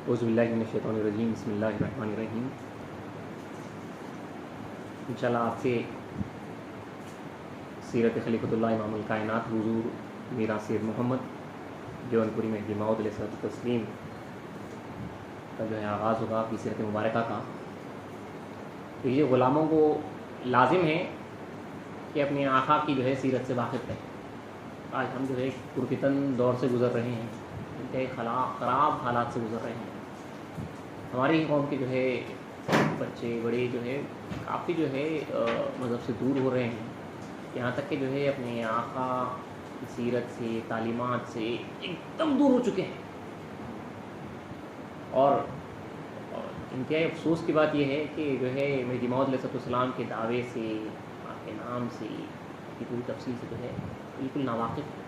اعوذ باللہ من الشیطان الرجیم، بسم اللہ الرحمن الرحیم۔ انشاءاللہ آپ سے سیرت خلیفۃ اللہ امام الکائنات حضور میرا سید محمد جون پوری مہدی موعود علیہ الصلوۃ والتسلیم کا جو ہے آغاز ہوگا اپنی سیرت مبارکہ کا۔ تو یہ غلاموں کو لازم ہے کہ اپنے آقا کی جو ہے سیرت سے واقف رہیں۔ آج ہم جو ہے پرفتن دور سے گزر رہے ہیں، انتہائی خراب حالات سے گزر رہے ہیں۔ ہماری قوم کے جو ہے بچے بڑے جو ہے کافی جو ہے مذہب سے دور ہو رہے ہیں، یہاں تک کہ جو ہے اپنے آقا کی سیرت سے، تعلیمات سے ایک دم دور ہو چکے ہیں۔ اور انتہائی افسوس کی بات یہ ہے کہ جو ہے مہدی موعود علیہ السلام کے دعوے سے، آپ کے نام سے، کی پوری تفصیل سے جو ہے بالکل ناواقف ہے۔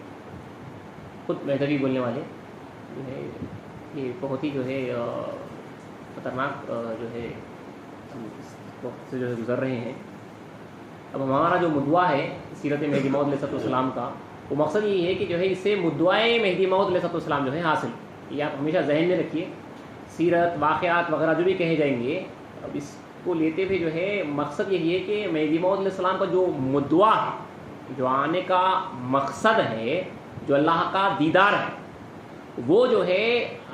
خود مہدوی بولنے والے جو ہے یہ بہت ہی جو ہے خطرناک جو ہے وقت سے جو ہے گزر رہے ہیں۔ اب ہمارا جو مدعا ہے سیرت مہدی موعود علیہ السلام کا، وہ مقصد یہ ہے کہ جو ہے اس سے مدعائے مہدی موعود علیہ السلام جو ہے حاصل، یہ آپ ہمیشہ ذہن میں رکھیے۔ سیرت واقعات وغیرہ جو بھی کہے جائیں گے، اب اس کو لیتے ہوئے جو ہے مقصد یہی ہے کہ مہدی موعود علیہ السلام کا جو مدعا ہے، جو آنے کا مقصد ہے، جو اللہ کا دیدار ہے، وہ جو ہے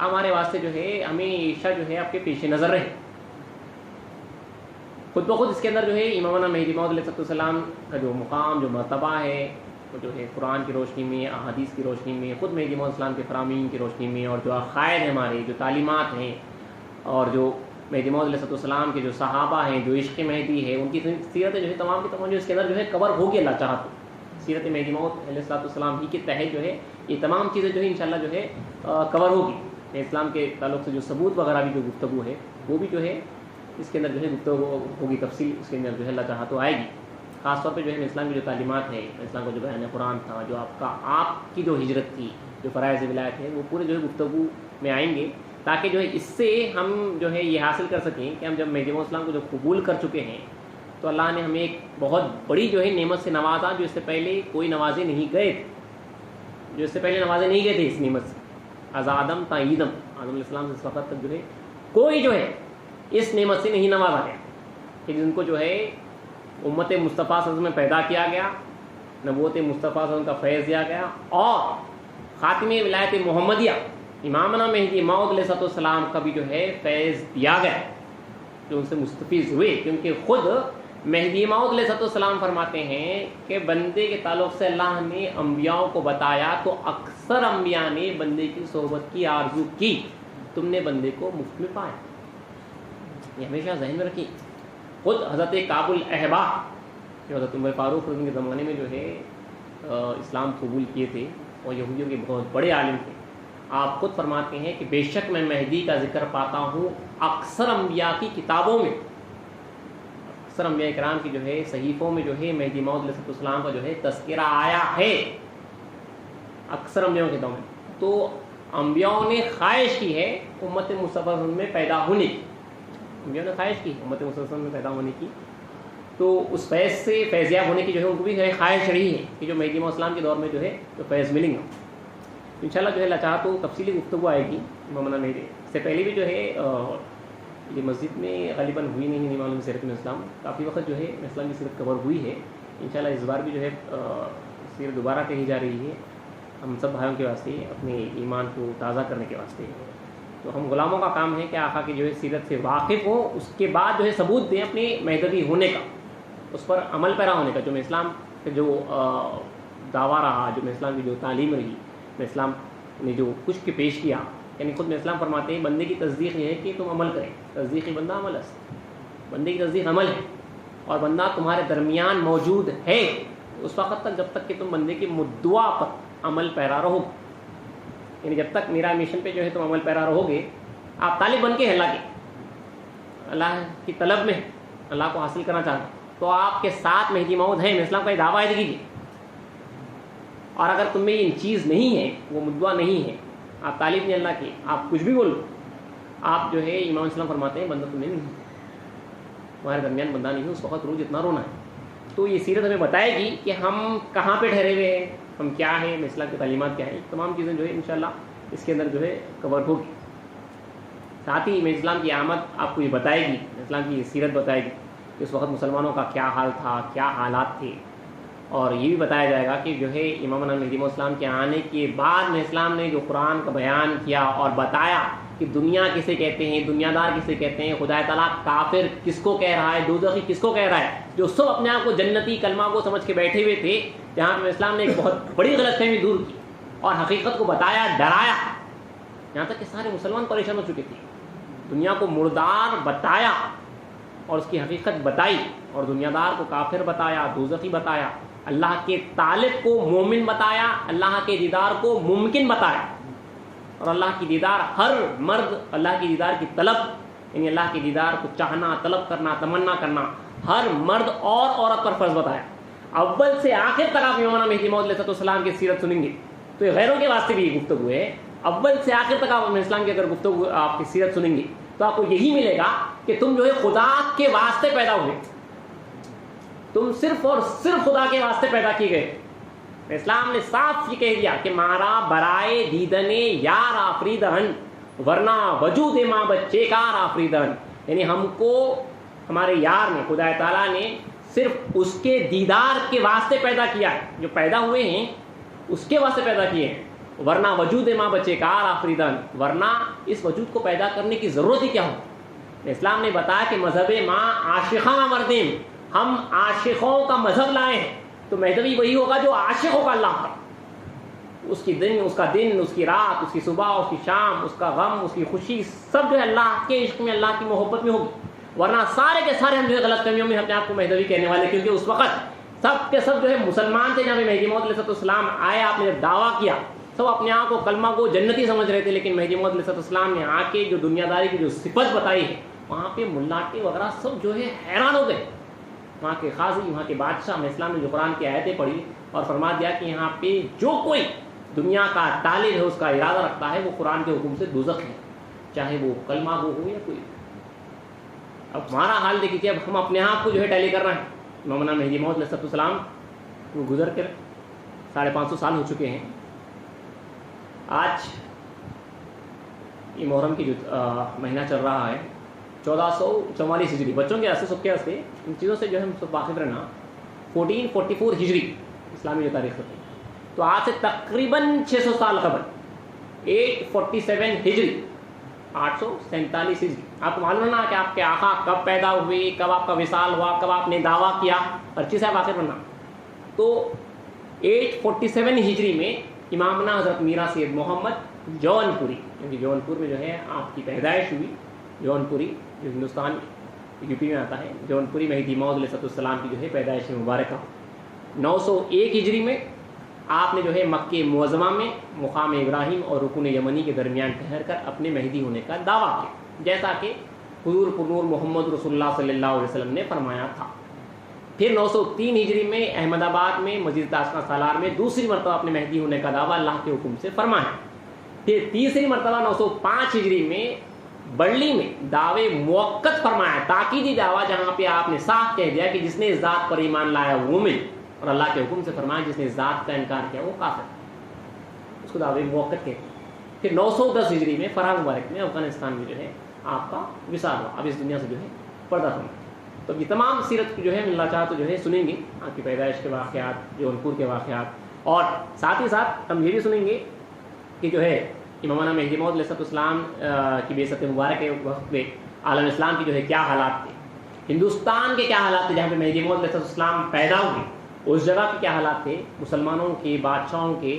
ہمارے واسطے جو ہے ہمیشہ جو ہے آپ کے پیش نظر رہے۔ خود بخود اس کے اندر جو ہے امامنا مہدی موعود علیہ السلام کا جو مقام، جو مرتبہ ہے، وہ جو ہے قرآن کی روشنی میں، احادیث کی روشنی میں، خود مہدی موعود السلام کے فرامین کی روشنی میں، اور جو عقائد ہیں ہمارے، جو تعلیمات ہیں، اور جو مہدی موعود علیہ السلام کے جو صحابہ ہیں، جو عشق مہدی ہے، ان کی سیرتیں جو ہے تمام کی تمام جو اس کے اندر جو ہے کور ہوگی اللہ چاہا تو۔ سیرت مہدی موعود علیہ السلام ہی کے تحت جو ہے یہ تمام چیزیں جو ہے انشاءاللہ جو ہے کور ہوگی۔ اسلام کے تعلق سے جو ثبوت وغیرہ بھی جو گفتگو ہے وہ بھی جو ہے اس کے اندر جو ہے گفتگو ہوگی، تفصیل اس کے اندر جو ہے اللہ چاہا تو آئے گی۔ خاص طور پہ جو ہے اسلام کی جو تعلیمات ہے، اسلام کا جو بیان قرآن تھا، جو آپ کی جو ہجرت تھی، جو فرائض ولایت ہے، وہ پورے جو ہے گفتگو میں آئیں گے، تاکہ جو ہے اس سے ہم جو ہے یہ حاصل کر سکیں کہ ہم جب مہدی موعود السلام کو جو قبول کر چکے ہیں تو اللہ نے ہمیں ایک بہت بڑی جو ہے نعمت سے نوازا، جو اس سے پہلے کوئی نوازے نہیں گئے تھے، جو اس سے پہلے نوازے نہیں گئے تھے اس نعمت سے۔ از آدم تا ایدم، آدم علیہ السلام سے اس وقت تک جو ہے کوئی جو ہے اس نعمت سے نہیں نوازا گیا کہ جن کو جو ہے امت مصطفیٰ صلی اللہ علیہ وسلم میں پیدا کیا گیا، نبوت مصطفیٰ صلی اللہ علیہ وسلم کا فیض دیا گیا، اور خاتم ولایت محمدیہ امامنا مہدی موعود علیہ السلام کا بھی جو ہے فیض دیا گیا، جو ان سے مستفیض ہوئے۔ کیونکہ خود مہدی موعود علیہ السلام فرماتے ہیں کہ بندے کے تعلق سے اللہ نے انبیاء کو بتایا تو اکثر انبیاء نے بندے کی صحبت کی آرزو کی، تم نے بندے کو مفت میں پایا۔ یہ ہمیشہ ذہن میں رکھیں۔ خود حضرت کعب الاحبار جو حضرت عمر فاروق رضی اللہ عنہ کے زمانے میں جو ہے اسلام قبول کیے تھے اور یہودیوں کے بہت بڑے عالم تھے، آپ خود فرماتے ہیں کہ بے شک میں مہدی کا ذکر پاتا ہوں اکثر انبیاء کی کتابوں میں، اکثر انبیاء کرام کی جو ہے صحیفوں میں جو ہے مہدی موعود علیہ السلام کا جو ہے تذکرہ آیا ہے، اکثر انبیاء کے کتابوں میں۔ تو انبیاء نے خواہش کی ہے امت مصطفیٰ میں پیدا ہونے کی، انبیاء نے خواہش کی امت مصطفیٰ میں پیدا ہونے کی، تو اس فیض سے فیضیاب ہونے کی جو ہے ان کو بھی خواہش رہی ہے کہ جو مہدی موعود السلام کے دور میں جو ہے جو فیض ملیں گا۔ انشاءاللہ جو ہے اللہ چاہا تو تفصیلی گفتگو آئے گی امامنا مہدی سے پہلے بھی جو ہے یہ مسجد میں غالباً ہوئی نہیں معلوم سیرت میں اسلام، کافی وقت جو ہے اسلام کی سیرت کور ہوئی ہے۔ انشاءاللہ اس بار بھی جو ہے سیرت دوبارہ کہی جا رہی ہے، ہم سب بھائیوں کے واسطے، اپنے ایمان کو تازہ کرنے کے واسطے۔ تو ہم غلاموں کا کام ہے کہ آقا کی جو ہے سیرت سے واقف ہوں، اس کے بعد جو ہے ثبوت دیں اپنے مہدوی ہونے کا، اس پر عمل پیرا ہونے کا، جو میں اسلام کا جو دعویٰ رہا، جو میں اسلام کی جو تعلیم رہی، میں اسلام نے جو کچھ کے پیش کیا، یعنی خود میں اسلام فرماتے ہیں بندے کی تصدیق یہ ہے کہ تم عمل کریں، تصدیقی بندہ عمل است، بندے کی تصدیق عمل ہے، اور بندہ تمہارے درمیان موجود ہے اس وقت تک جب تک کہ تم بندے کے مدعا پر عمل پیرا رہو، یعنی جب تک میرا مشن پہ جو ہے تم عمل پیرا رہو گے، آپ طالب بن کے اللہ کے، اللہ کی طلب میں اللہ کو حاصل کرنا چاہتے ہیں، تو آپ کے ساتھ مہدی موعود ہیں، میں اسلام کا یہ دعویٰ ہے کیجیے۔ اور اگر تم میں یہ چیز نہیں ہے، وہ مدعا نہیں ہے، آپ طالب نہیں اللہ کے، آپ کچھ بھی بولو، آپ جو ہے امام اسلام فرماتے ہیں بندہ تم نہیں، ہمارے درمیان بندہ نہیں ہے، اس وقت روز اتنا رونا ہے۔ تو یہ سیرت ہمیں بتائے گی کہ ہم کہاں پہ ٹھہرے ہوئے ہیں، ہم کیا ہیں، اسلام کی تعلیمات کیا ہیں، تمام چیزیں جو ہے انشاءاللہ اس کے اندر جو ہے کور ہوگی۔ ساتھ ہی مہدی اسلام کی آمد آپ کو یہ بتائے گی، اسلام کی سیرت بتائے گی کہ اس وقت مسلمانوں کا کیا حال تھا، کیا حالات تھے، اور یہ بھی بتایا جائے گا کہ جو ہے امام مہدی اسلام کے آنے کے بعد میں اسلام نے جو قرآن کا بیان کیا اور بتایا کہ دنیا کسے کہتے ہیں، دنیا دار کسے کہتے ہیں، خدا تعالیٰ کافر کس کو کہہ رہا ہے، دوزخی کس کو کہہ رہا ہے، جو سب اپنے آپ کو جنتی کلمہ کو سمجھ کے بیٹھے ہوئے تھے، جہاں پہ اسلام نے ایک بہت بڑی غلط فہمی دور کی اور حقیقت کو بتایا، ڈرایا، یہاں تک کہ سارے مسلمان پریشان ہو چکے تھے، دنیا کو مردار بتایا اور اس کی حقیقت بتائی، اور دنیا دار کو کافر بتایا، دوزخی بتایا، اللہ کے طالب کو مومن بتایا، اللہ کے دیدار کو ممکن بتایا، اور اللہ کی دیدار ہر مرد، اللہ کی دیدار کی طلب، یعنی اللہ کی دیدار کو چاہنا، طلب کرنا، تمنا کرنا ہر مرد اور عورت پر فرض بتایا۔ اول سے آخر تک آپ امام مہدی موعود علیہ السلام کی سیرت سنیں گے تو یہ غیروں کے واسطے بھی یہ گفتگو ہے، اول سے آخر تک آپ اسلام کی اگر گفتگو آپ کی سیرت سنیں گے تو آپ کو یہی ملے گا کہ تم جو ہے خدا کے واسطے پیدا ہوئے، تم صرف اور صرف خدا کے واسطے پیدا کیے گئے۔ اسلام نے صاف یہ کہہ دیا کہ مارا برائے دیدنے یار آفریدہن ورنہ وجود ماں بچے کار آفریدہن، یعنی ہم کو ہمارے یار نے، خدا تعالیٰ نے صرف اس کے دیدار کے واسطے پیدا کیا ہے، جو پیدا ہوئے ہیں اس کے واسطے پیدا کیے ہیں، ورنہ وجود ماں بچے کار آفریدہن، ورنہ اس وجود کو پیدا کرنے کی ضرورت ہی کیا ہو۔ اسلام نے بتایا کہ مذہب ماں عاشقاں مردیم، ہم عاشقوں کا مذہب لائے ہیں، تو مہدوی وہی ہوگا جو عاشق ہوگا اللہ کا، اس کا دن، اس کی رات، اس کی صبح، اس کی شام، اس کا غم، اس کی خوشی، سب جو ہے اللہ کے عشق میں، اللہ کی محبت میں ہوگی، ورنہ سارے کے سارے ہم جو ہے غلط فہمیوں میں اپنے آپ کو مہدوی کہنے والے، کیونکہ اس وقت سب کے سب جو ہے مسلمان تھے، جب مہدی موعود علیہ السلام آئے، آپ نے جب دعویٰ کیا، سب اپنے آپ کو کلمہ کو جنتی سمجھ رہے تھے، لیکن مہدی موعود علیہ السلام نے آ کے جو دنیا داری کی جو صفت بتائی ہے، وہاں پہ ملاٹے وغیرہ سب جو ہے حیران ہو گئے، وہاں کے قاضی، وہاں کے بادشاہ۔ میں اسلام نے جو قرآن کی آیتیں پڑھی اور فرما دیا کہ یہاں پہ جو کوئی دنیا کا طالب ہے، اس کا ارادہ رکھتا ہے، وہ قرآن کے حکم سے دوزخ ہے، چاہے وہ کلمہ گو ہو یا کوئی۔ اب ہمارا حال دیکھیے، اب ہم اپنے آپ کو جو ہے ٹیلی کر رہے ہیں۔ مولانا مہدی موعود علیہ السلام وہ گزر کر 550 سال ہو چکے ہیں۔ آج یہ محرم کی جو مہینہ چل رہا ہے 1444 ہجری، بچوں کے ایسے سب کے واسطے ان چیزوں سے جو ہے ہم سب واقف رہنا، 1444 ہجری اسلامی جو تاریخ ہوتی ہے، تو آج سے تقریباً 600 سال قبل 847 ہجری، 847 ہجری، آپ کو معلوم نا کہ آپ کے آقا کب پیدا ہوئے، کب آپ کا وصال ہوا، کب آپ نے دعویٰ کیا، ہر چیز ہے واقف رہنا۔ تو 847 ہجری میں امامنا حضرت میرا سید محمد جون پوری، کیونکہ جون پور میں جو ہے آپ کی پیدائش ہوئی، جون پوری جو ہندوستان یو پی میں آتا ہے، جون پوری مہدی موعود علیہ السلام کی جو ہے پیدائش مبارکہ 901 ہجری میں آپ نے جو ہے مکہ معظمہ میں مقام ابراہیم اور رکن یمنی کے درمیان ٹھہر کر اپنے مہدی ہونے کا دعویٰ کیا، جیسا کہ حضور پرنور محمد رسول اللہ صلی اللہ علیہ وسلم نے فرمایا تھا۔ پھر 903 ہجری میں احمد آباد میں مسجد تاشقاں سالار میں دوسری مرتبہ اپنے مہدی ہونے کا دعویٰ اللہ کے حکم سے فرمایا۔ پھر تیسری مرتبہ 905 ہجری میں بڑلی میں دعوے موقت فرمایا، تاکیدی دعویٰ، جہاں پہ آپ نے صاف کہہ دیا کہ جس نے اس ذات پر ایمان لایا وہ مومن، اور اللہ کے حکم سے فرمایا جس نے اس ذات کا انکار کیا وہ کافر، اس کو دعوے موقت کہتے ہیں۔ پھر 910 ہجری میں فرح مبارک میں افغانستان میں جو ہے آپ کا وصال ہوا، اب اس دنیا سے جو ہے پردہ فرمایا۔ تو یہ تمام سیرت جو ہے ملنا چاہا تو جو ہے سنیں گے، آپ کی پیدائش کے واقعات، جون پور کے واقعات، اور ساتھ ہی ساتھ ہم یہ بھی سنیں گے کہ جو ہے امامنا مہدی موعود علیہ السلام کی بعثت مبارک کے وقت میں عالم اسلام کی جو ہے کیا حالات تھے، ہندوستان کے کیا حالات تھے جہاں پہ مہدی موعود علیہ السلام پیدا ہوئے، اس جگہ کے کیا حالات تھے، مسلمانوں کے بادشاہوں کے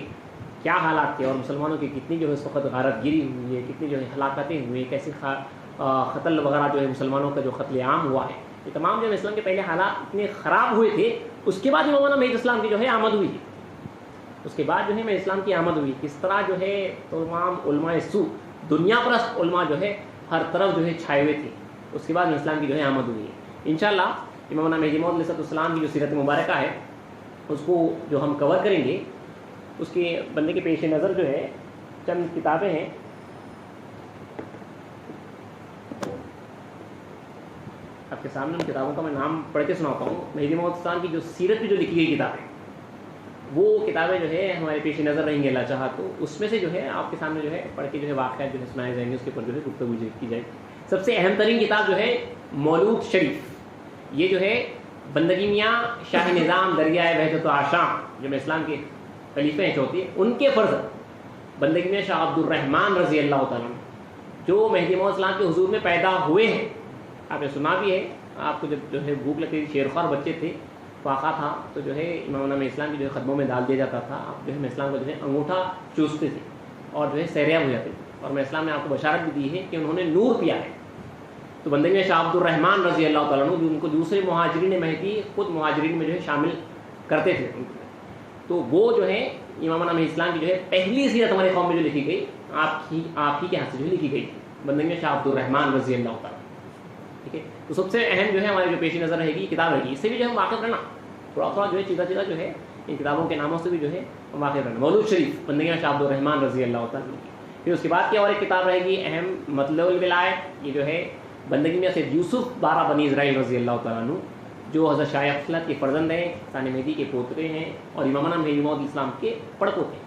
کیا حالات تھے، اور مسلمانوں کی کتنی جو ہے اس وقت غارت گیری ہوئی ہے، کتنی جو ہے ہلاکتیں ہوئی ہیں، کیسے قتل وغیرہ جو ہے مسلمانوں کا جو قتل عام ہوا ہے، یہ تمام جو ہے اسلام کے پہلے حالات اتنے خراب ہوئے تھے، اس کے بعد مولانا مہدی اسلام کی جو ہے آمد ہوئی ہے، اس کے بعد جو ہے میں اسلام کی آمد ہوئی، کس طرح جو ہے تمام علماء سو، دنیا پرست علماء جو ہے ہر طرف جو ہے چھائے ہوئے تھے، اس کے بعد میں اسلام کی جو ہے آمد ہوئی ہے۔ انشاءاللہ امامنا مہدی موعود علیہ السلام کی جو سیرت مبارکہ ہے اس کو جو ہم کور کریں گے، اس کے بندے کے پیش نظر جو ہے چند کتابیں ہیں، آپ کے سامنے ان کتابوں کا میں نام پڑھ کے سناتا ہوں۔ مہدی موعود السلام کی جو سیرت پہ جو لکھی گئی کتابیں، وہ کتابیں جو ہے ہمارے پیش نظر رہیں گے اللہ چاہا تو. اس میں سے جو ہے آپ کے سامنے جو ہے پڑھ کے جو ہے واقعات جو ہے سنائے جائیں گے, اس کے اوپر جو ہے گفتگو کی جائے گی. سب سے اہم ترین کتاب جو ہے مولود شریف, یہ جو ہے بندگی میاں شاہ نظام دریائے وحدت و آشام جو میں اسلام کے خلیفے ہیں چوتھے, ان کے فرض بندگی میاں شاہ عبد الرحمن رضی اللہ تعالیٰ جو مہدی موعود اسلام کے حضور میں پیدا ہوئے ہیں. آپ نے سنا بھی ہے, آپ کو جب جو ہے بھوک لگتی تھی, شیرخوار بچے تھے, فاقہ تھا, تو جو ہے امام میں اسلام کی جو ہے قدموں میں ڈال دیا جاتا تھا. آپ جو ہے میں اسلام کا جو ہے انگوٹھا چوستے تھے اور جو ہے سیریاب ہو جاتے تھے. اور میں اسلام نے آپ کو بشارت بھی دی ہے کہ انہوں نے نور پیا ہے. تو بندگی میں شاہ عبد الرحمن رضی اللہ تعالیٰ عنہ جو ان کو دوسرے مہاجرین مہدی خود مہاجرین میں جو ہے شامل کرتے تھے, تو وہ جو ہے امام میں اسلام کی جو ہے پہلی سیرت ہماری قوم میں جو لکھی گئی آپ ہی کے ہاتھ سے جو لکھی گئی تھی, بندگی میں شاہ عبد الرحمن رضی اللہ تعالیٰ. ٹھیک ہے, تو سب سے اہم جو ہے ہماری جو پیش نظر رہے گی کتاب رہے گی. اس سے بھی جو ہم واقف رہنا تھوڑا تھوڑا جو ہے چیزا جو ہے ان کتابوں کے ناموں سے بھی جو ہے واقف رہنا. مولود شریف بندگی میں شاہ عبد الرحمن رضی اللہ تعالیٰ کی. پھر اس کے بعد کی اور ایک کتاب رہے گی اہم مطلب الولایت, یہ جو ہے بندگی میں سید یوسف بارہ بنی اسرائیل رضی اللہ تعالیٰ عنہ جو حضرت شاہ افضلت کے فرزند ہیں, ثانی مہدی کے پوترے ہیں اور امامنا مہدی موعود اسلام کے پڑپوتے ہیں,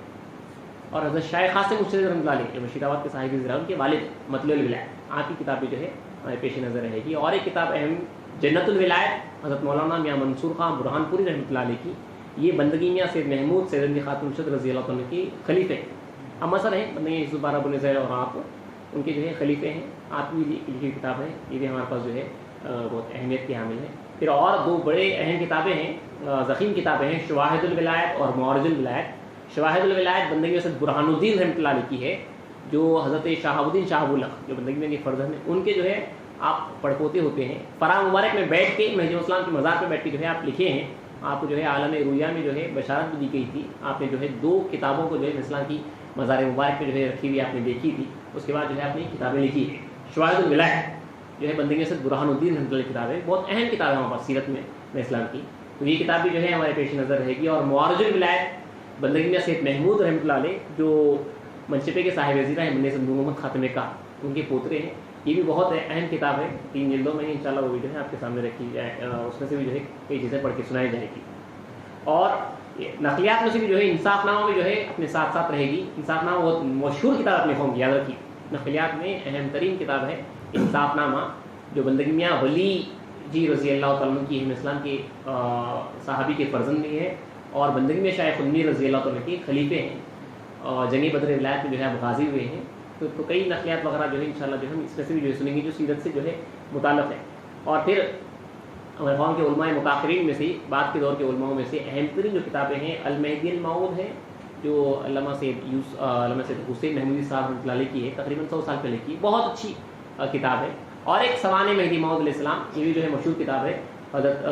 اور حضرت شاہ قاسم مشتری رحمۃ اللہ علیہ جو مشیر آباد کے صاحب زراعت کے والد مطلب الولایت, آپ کی کتاب بھی جو ہے ہمارے پیش نظر رہے گی. اور ایک کتاب اہم جنت الولایت حضرت مولانا میاں منصور خان برہان پوری رحمۃ اللہ علیہ کی, یہ بندگی میاں سید محمود سید خاتون شد رضی اللہ عنہ کی خلیفے اب مثلا ہیں. بندگی یوسف بارہ بن اسرائیل اور آپ ان کے جو ہے خلیفے ہیں. آپ کی لکھی کتاب ہے, یہ بھی ہمارے پاس جو ہے بہت اہمیت کی حامل ہے. پھر اور دو بڑے اہم کتابیں ہیں, ضخیم کتابیں ہیں, شواہد الولایت اور معرج الولایت. شواہد الولایت بندگی میں سید برہان الدین رحمۃ اللہ علیہ کی ہے, جو حضرت شہاب الدین شاہ ابوالحق جو بندگی میں کے فرزند ہیں ان کے جو ہے آپ پڑپوتے ہوتے ہیں. فرا مبارک میں بیٹھ کے مہدی اسلام کی مزار پہ بیٹھ کے جو ہے آپ لکھے ہیں. آپ کو جو ہے عالم رویا میں جو ہے بشارت بھی دی گئی تھی. آپ نے جو ہے دو کتابوں کو جو ہے اسلام کی مزار مبارک میں جو ہے رکھی ہوئی آپ نے دیکھی تھی. اس کے بعد جو ہے آپ نے کتابیں لکھی ہیں. شواہد الولایت جو ہے بندگی سے برہان الدین رحمۃ اللہ کی کتاب ہے, بہت اہم کتاب ہے ہمارے پاس سیرت میں اسلام کی, تو یہ کتاب بھی جو ہے ہمارے پیش نظر رہے گی. اور معرج الولایت بندگی میں سید محمود رحمۃ اللہ علیہ جو منشپے کے صاحب وزیرہ ہیں بندگی سید محمد خاتم کا ان کے پوترے ہیں, یہ بھی بہت اہم کتاب ہے. 3 جلدوں میں انشاءاللہ وہ بھی جو ہے آپ کے سامنے رکھی جائے, اس میں سے بھی جو ہے کئی چیزیں پڑھ کے سنائی جائے گی. اور نقلیات میں سے بھی جو ہے انصاف نامہ بھی جو ہے اپنے ساتھ ساتھ رہے گی. انصاف نامہ بہت مشہور کتاب اپنے قوم کی, یاد رکھی. نقلیات میں اہم ترین کتاب ہے انصاف نامہ, جو بندگی میاں ولی جی رضی اللہ تعالیٰ عنہ کی اسلام کے صحابی کے فرزند بھی ہے, اور بندگی میں شاہ خنی رضی اللہ تعالیٰ کے خلیفے ہیں, اور جنگی بدر ولایت میں جو ہے آپ غازی ہوئے ہیں. تو کئی نقلیات وغیرہ جو ہے انشاءاللہ جو ہم اس میں سے بھی جو ہے سنیں گے جو سیرت سے جو ہے متعلق ہے. اور پھر ہمارے قوم کے علماء متاخرین میں سے, بعد کے دور کے علماء میں سے اہم ترین جو کتابیں ہیں المہدی الموعود ہے, جو علامہ سید حسین محمودی صاحب رحمۃ اللہ علیہ کی ہے, تقریباً 100 سال پہلے کی, بہت اچھی کتاب ہے. اور ایک سوانح مہدی موعود علیہ السلام, یہ بھی جو ہے مشہور کتاب ہے حضرت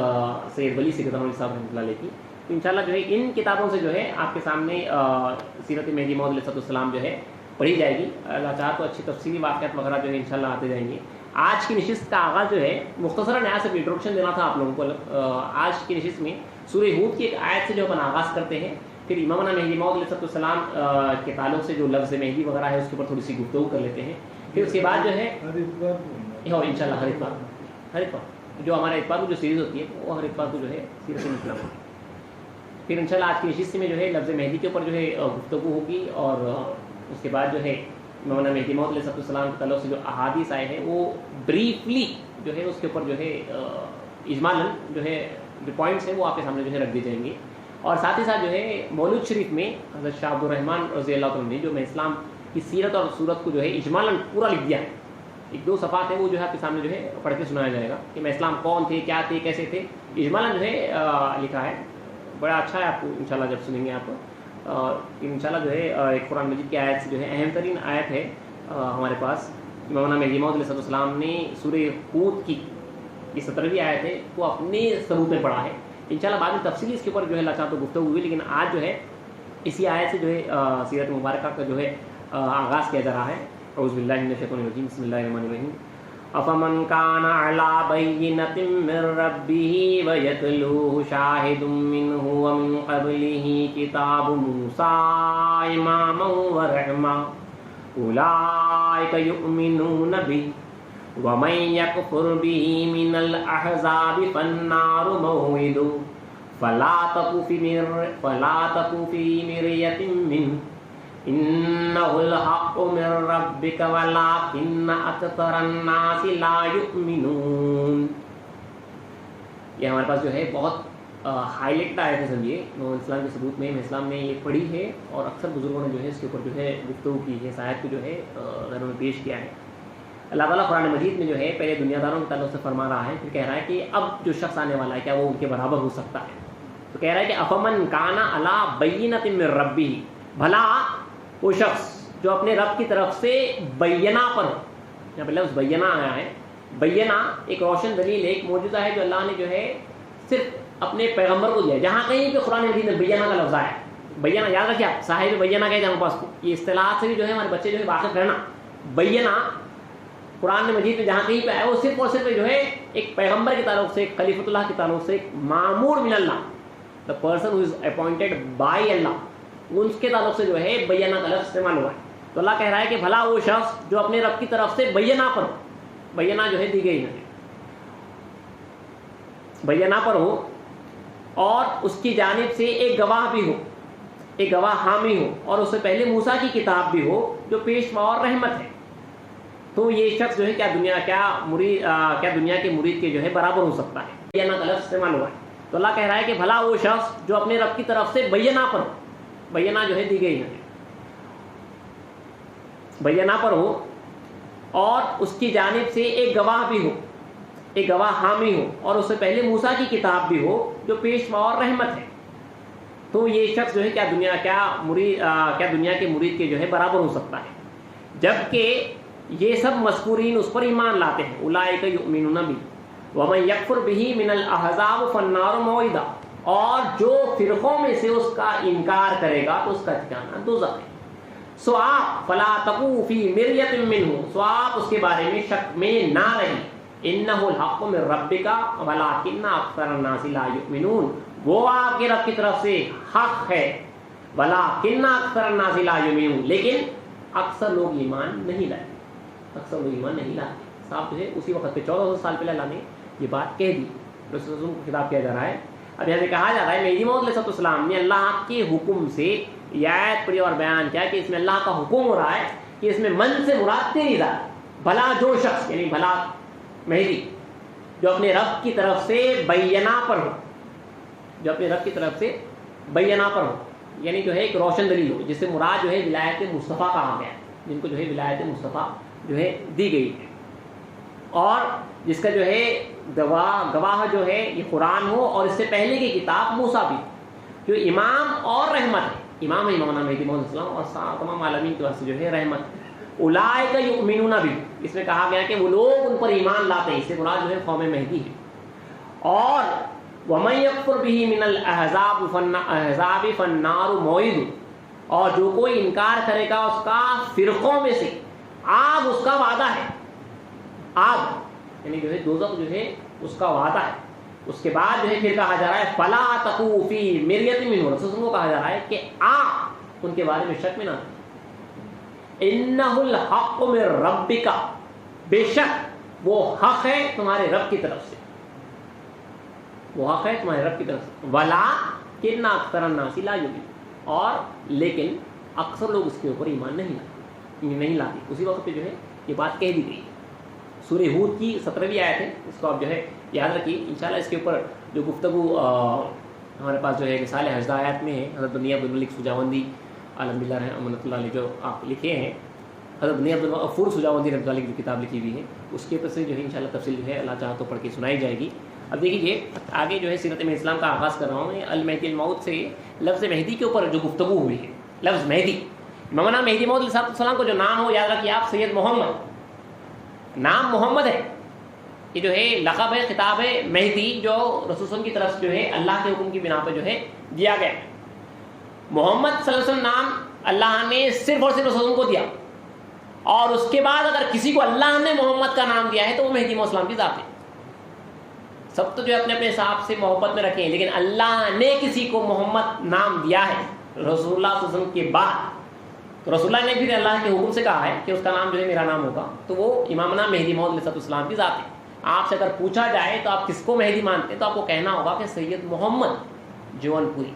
سید ولی سید رحمۃ صاحب رحمۃ اللہ علیہ کی. تو انشاءاللہ جو ہے ان کتابوں سے جو ہے آپ کے سامنے سیرت مہدی موعود علیہ السلام جو ہے پڑھی جائے گی. اللہ چاہا تو اچھی تفصیلی واقعات وغیرہ جو ہے انشاءاللہ آتے جائیں گے. آج کی نشست کا آغاز جو ہے مختصراً یہاں سے انٹروڈکشن دینا تھا آپ لوگوں کو. آج کی نشست میں سورہ ہود کی ایک آیت سے جو اپن آغاز کرتے ہیں, پھر امامنا مہدی موعود علیہ السلام کے تعلق سے جو لفظ مہدی وغیرہ ہے اس کے اوپر تھوڑی سی گفتگو کر لیتے ہیں. پھر اس کے بعد جو ہے انشاءاللہ ہر اتوار جو ہمارے اتوار کو جو سیریز ہوتی ہے وہ ہر اتوار کو جو ہے سیرت اسلام ہوتی ہے. پھر انشاءاللہ آج کی نشست میں جو ہے لفظ مہدی کے اوپر جو ہے گفتگو ہوگی, اور اس کے بعد جو ہے مولانا مہدی موعود علیہ السلام کے تعلق سے جو احادیث آئے ہیں وہ بریفلی جو ہے اس کے اوپر جو ہے اجمالاً جو ہے جو پوائنٹس ہیں وہ آپ کے سامنے جو ہے رکھ دی جائیں گے. اور ساتھ ہی ساتھ جو ہے مولود شریف میں حضرت شاہ عبد الرحمن رضی اللہ عنہ نے جو میں اسلام کی سیرت اور صورت کو جو ہے اجمالاً پورا لکھ دیا ہے. 1-2 صفحات ہیں وہ جو ہے آپ کے سامنے جو ہے پڑھ کے سنایا جائے گا کہ میں اسلام کون تھے, کیا تھے, کیسے تھے, اجمالاً جو ہے لکھا ہے. بڑا اچھا ہے, آپ کو انشاءاللہ جب سنیں گے آپ انشاءاللہ جو ہے ایک قرآن مجید کی آیت سے جو ہے اہم ترین آیت ہے ہمارے پاس. مولانا مہدی موعود علیہ السلام نے سورہ ہود کی یہ 17ویں آیت ہے وہ اپنے ثبوت میں پڑھا ہے. انشاءاللہ بعد میں تفصیلی اس کے اوپر جو ہے اللہ چاہتا تو گفتگو ہوئی, لیکن آج جو ہے اسی آیت سے جو ہے سیرت مبارکہ کا جو ہے آغاز کیا جا رہا ہے. اعوذ باللہ من الشیطان الرجیم, بسم اللہ الرحمن الرحیم. افمن کان علی بینۃ من ربہ ویتلوہ شاہد منہ ومن قبلہ کتاب موسیٰ اماما ورحمہ اولئک یؤمنون بہ ومن یکفر بہ من الاحزاب فالنار موعدہ فلا تکو فی مریۃ منہ انہ الحق من ربک ولکن اکثر الناس لا یؤمنون. یہ ہمارے پاس جو ہے بہت ہائی لائٹ آئے تھے سمجھیے اسلام کے ثبوت میں اسلام نے یہ پڑھی ہے اور اکثر بزرگوں نے جو ہے اس کے اوپر جو ہے گفتگو کی ہے، اس آیت کو جو ہے گھروں میں پیش کیا ہے. اللہ تعالیٰ قرآن مجید میں جو ہے پہلے دنیا داروں کے تعلق سے فرما رہا ہے، پھر کہہ رہا ہے کہ اب جو شخص آنے والا ہے کیا وہ ان کے برابر ہو سکتا ہے. تو کہہ رہا ہے کہ افمن کان علی بینۃ من ربہ، بھلا وہ شخص جو اپنے رب کی طرف سے بینہ پر ہو. یہاں پہ لفظ بینہ آیا ہے. بینہ ایک روشن دلیل ہے، ایک معجزہ ہے جو اللہ نے جو ہے صرف اپنے پیغمبر کو دیا. جہاں کہیں بھی قرآن مجید میں بینہ کا لفظ آیا ہے، بینہ یاد رکھیے آپ، صاحب بینہ کہتے ہیں ہمارے پاس کو. یہ اصطلاحات سے بھی جو ہے ہمارے بچے جو ہے واقف رہنا. بینہ قرآن مجید میں جہاں کہیں پہ آیا وہ صرف اور صرف جو ہے ایک پیغمبر کے تعلق سے، ایک خلیفۃ اللہ کے تعلق سے، ایک مامور من اللہ، the person who is appointed by Allah, اس کے تعلق سے جو ہے بینہ کا لفظ استعمال ہوا ہے. تو اللہ کہہ رہا ہے کہ بھلا وہ شخص جو اپنے رب کی طرف سے بینہ پر ہو، بینہ جو ہے دی گئی ہے، بینہ پر ہو اور اس کی جانب سے ایک گواہ بھی ہو، ایک گواہ حامی ہو، اور اس سے پہلے موسیٰ کی کتاب بھی ہو جو پیشوا اور رحمت ہے. تو یہ شخص جو ہے کیا دنیا کے مرید کے جو ہے برابر ہو سکتا ہے. بینہ کا لفظ استعمال ہوا ہے. تو اللہ کہہ رہا ہے کہ بھلا وہ شخص جو اپنے رب کی طرف سے بینہ پر ہو، بینہ جو ہے دی گئی ہے، بینہ پر ہو اور اس کی جانب سے ایک گواہ بھی ہو، ایک گواہ حامی ہو، اور اس سے پہلے موسیٰ کی کتاب بھی ہو جو پیشوا اور رحمت ہے. تو یہ شخص جو ہے کیا دنیا کے مرید کے جو ہے برابر ہو سکتا ہے. جبکہ یہ سب مذکورین اس پر ایمان لاتے ہیں. اولئک یؤمنون بہ ومن یکفر بہ من الاحزاب فالنار موعدہ، اور جو فرقوں میں سے اس کا انکار کرے گا تو اس کا ٹھکانہ دوزخ ہے. سو آپ فلا تقوا فی مریۃ منہ، سو آپ اس کے بارے میں شک میں نہ رہی. انہ الحق من ربک ولکن اکثر الناس لا یؤمنون، وہ آپ کے رب کی طرف سے حق ہے. ولکن اکثر الناس لا یؤمنون، لیکن اکثر لوگ ایمان نہیں لائے. اکثر لوگ ایمان نہیں لاتے. صاحب جو ہے اسی وقت پہ 1400 سال پہلے اللہ نے یہ بات کہہ دی. رسول اللہ کو خطاب کیا جا رہا ہے. اب یہاں سے کہا جا رہا ہے مہدی موعود علیہ السلام نے اللہ کے حکم سے یہ آیت پڑھی اور بیان کیا کہ اس میں اللہ کا حکم ہو رہا ہے کہ اس میں من سے مراد تیری ذات. بھلا جو شخص، یعنی بھلا مہدی جو اپنے رب کی طرف سے بینہ پر ہو، جو اپنے رب کی طرف سے بینہ پر ہو، یعنی جو ہے ایک روشن دلیل ہو، جس سے مراد جو ہے ولایت مصطفیٰ کہا گیا ہے، جن کو جو ہے ولایت مصطفیٰ جو ہے دی گئی ہے، اور جس کا جو ہے گواہ جو ہے یہ قرآن ہو اور اس سے پہلے کی کتاب موسیٰ بھی، جو امام اور رحمت ہے. امام ہے امام مہدی موعود علیہ السلام، اور تمام عالمین کی واسطے جو ہے رحمت ہے. اولئک یؤمنون بہ، اس میں کہا گیا کہ وہ لوگ ان پر ایمان لاتے ہیں، اس سے مراد جو ہے قوم مہدی ہے. اور ومن یکفر بہ من الاحزاب فالنار موعد، اور جو کوئی انکار کرے گا اس کا فرقوں میں سے، آگ اس کا وعدہ ہے. آگ یعنی جو ہے دوزخ جو ہے اس کا وعدہ ہے. اس کے بعد جو ہے پھر کہا جا رہا ہے فلا تقوا فی مریۃ منہ، رسول کو کہا جا رہا ہے کہ آپ ان کے بارے میں شک میں نہ رہیں. انہ الحق من ربک، بے شک وہ حق ہے تمہارے رب کی طرف سے، وہ حق ہے تمہارے رب کی طرف سے. ولکن اکثر الناس لا یؤمنون، اور لیکن اکثر لوگ اس کے اوپر ایمان نہیں لاتے. اسی وقت پہ جو ہے یہ بات کہہ دی گئی. سورہ ہود کی 17ویں آیت ہے، اس کو آپ جو ہے یاد رکھیے. انشاءاللہ اس کے اوپر جو گفتگو ہمارے پاس جو ہے رسالہ حفظ آیات میں ہے، حضرت بنی عبدالملک سجاوندی عالم باللہ رحمۃ اللہ علیہ جو آپ لکھے ہیں، حضرت بنی عبدالغفور سجاوندی رحمۃ اللہ کی جو کتاب لکھی ہوئی ہے، اس کے اوپر سے جو ہے انشاءاللہ تفصیل جو ہے اللہ چاہا تو پڑھ کے سنائی جائے گی. اب دیکھیے آگے جو ہے سیرت میں اسلام کا آغاز کر رہا ہوں. المہدی الموعود سے لفظ مہدی کے اوپر جو گفتگو ہوئی ہے، لفظ مہدی، مولانا مہدی موعود علیہ السلام کو جو نام ہو یاد رکھیے آپ، سید محمد، نام محمد ہے. یہ جو ہے لقب ہے، خطاب ہے مہدی، جو رسول اللہ کی طرف جو ہے اللہ کے حکم کی بنا پہ جو ہے دیا گیا. محمد صلی اللہ علیہ وسلم نام اللہ نے صرف اور صرف رسول کو دیا، اور اس کے بعد اگر کسی کو اللہ نے محمد کا نام دیا ہے تو وہ مہدی موعود السلام کی ذات ہے. سب تو جو اپنے اپنے حساب سے محبت میں رکھیں، لیکن اللہ نے کسی کو محمد نام دیا ہے رسول اللہ صلی اللہ علیہ وسلم کے بعد، تو رسول اللہ نے پھر اللہ کے حکم سے کہا ہے کہ اس کا نام جو ہے میرا نام ہوگا، تو وہ امامنا مہدی موعود علیہ السلام کی ذات ہے. آپ سے اگر پوچھا جائے تو آپ کس کو مہدی مانتے ہیں، تو آپ کو کہنا ہوگا کہ سید محمد جون پوری.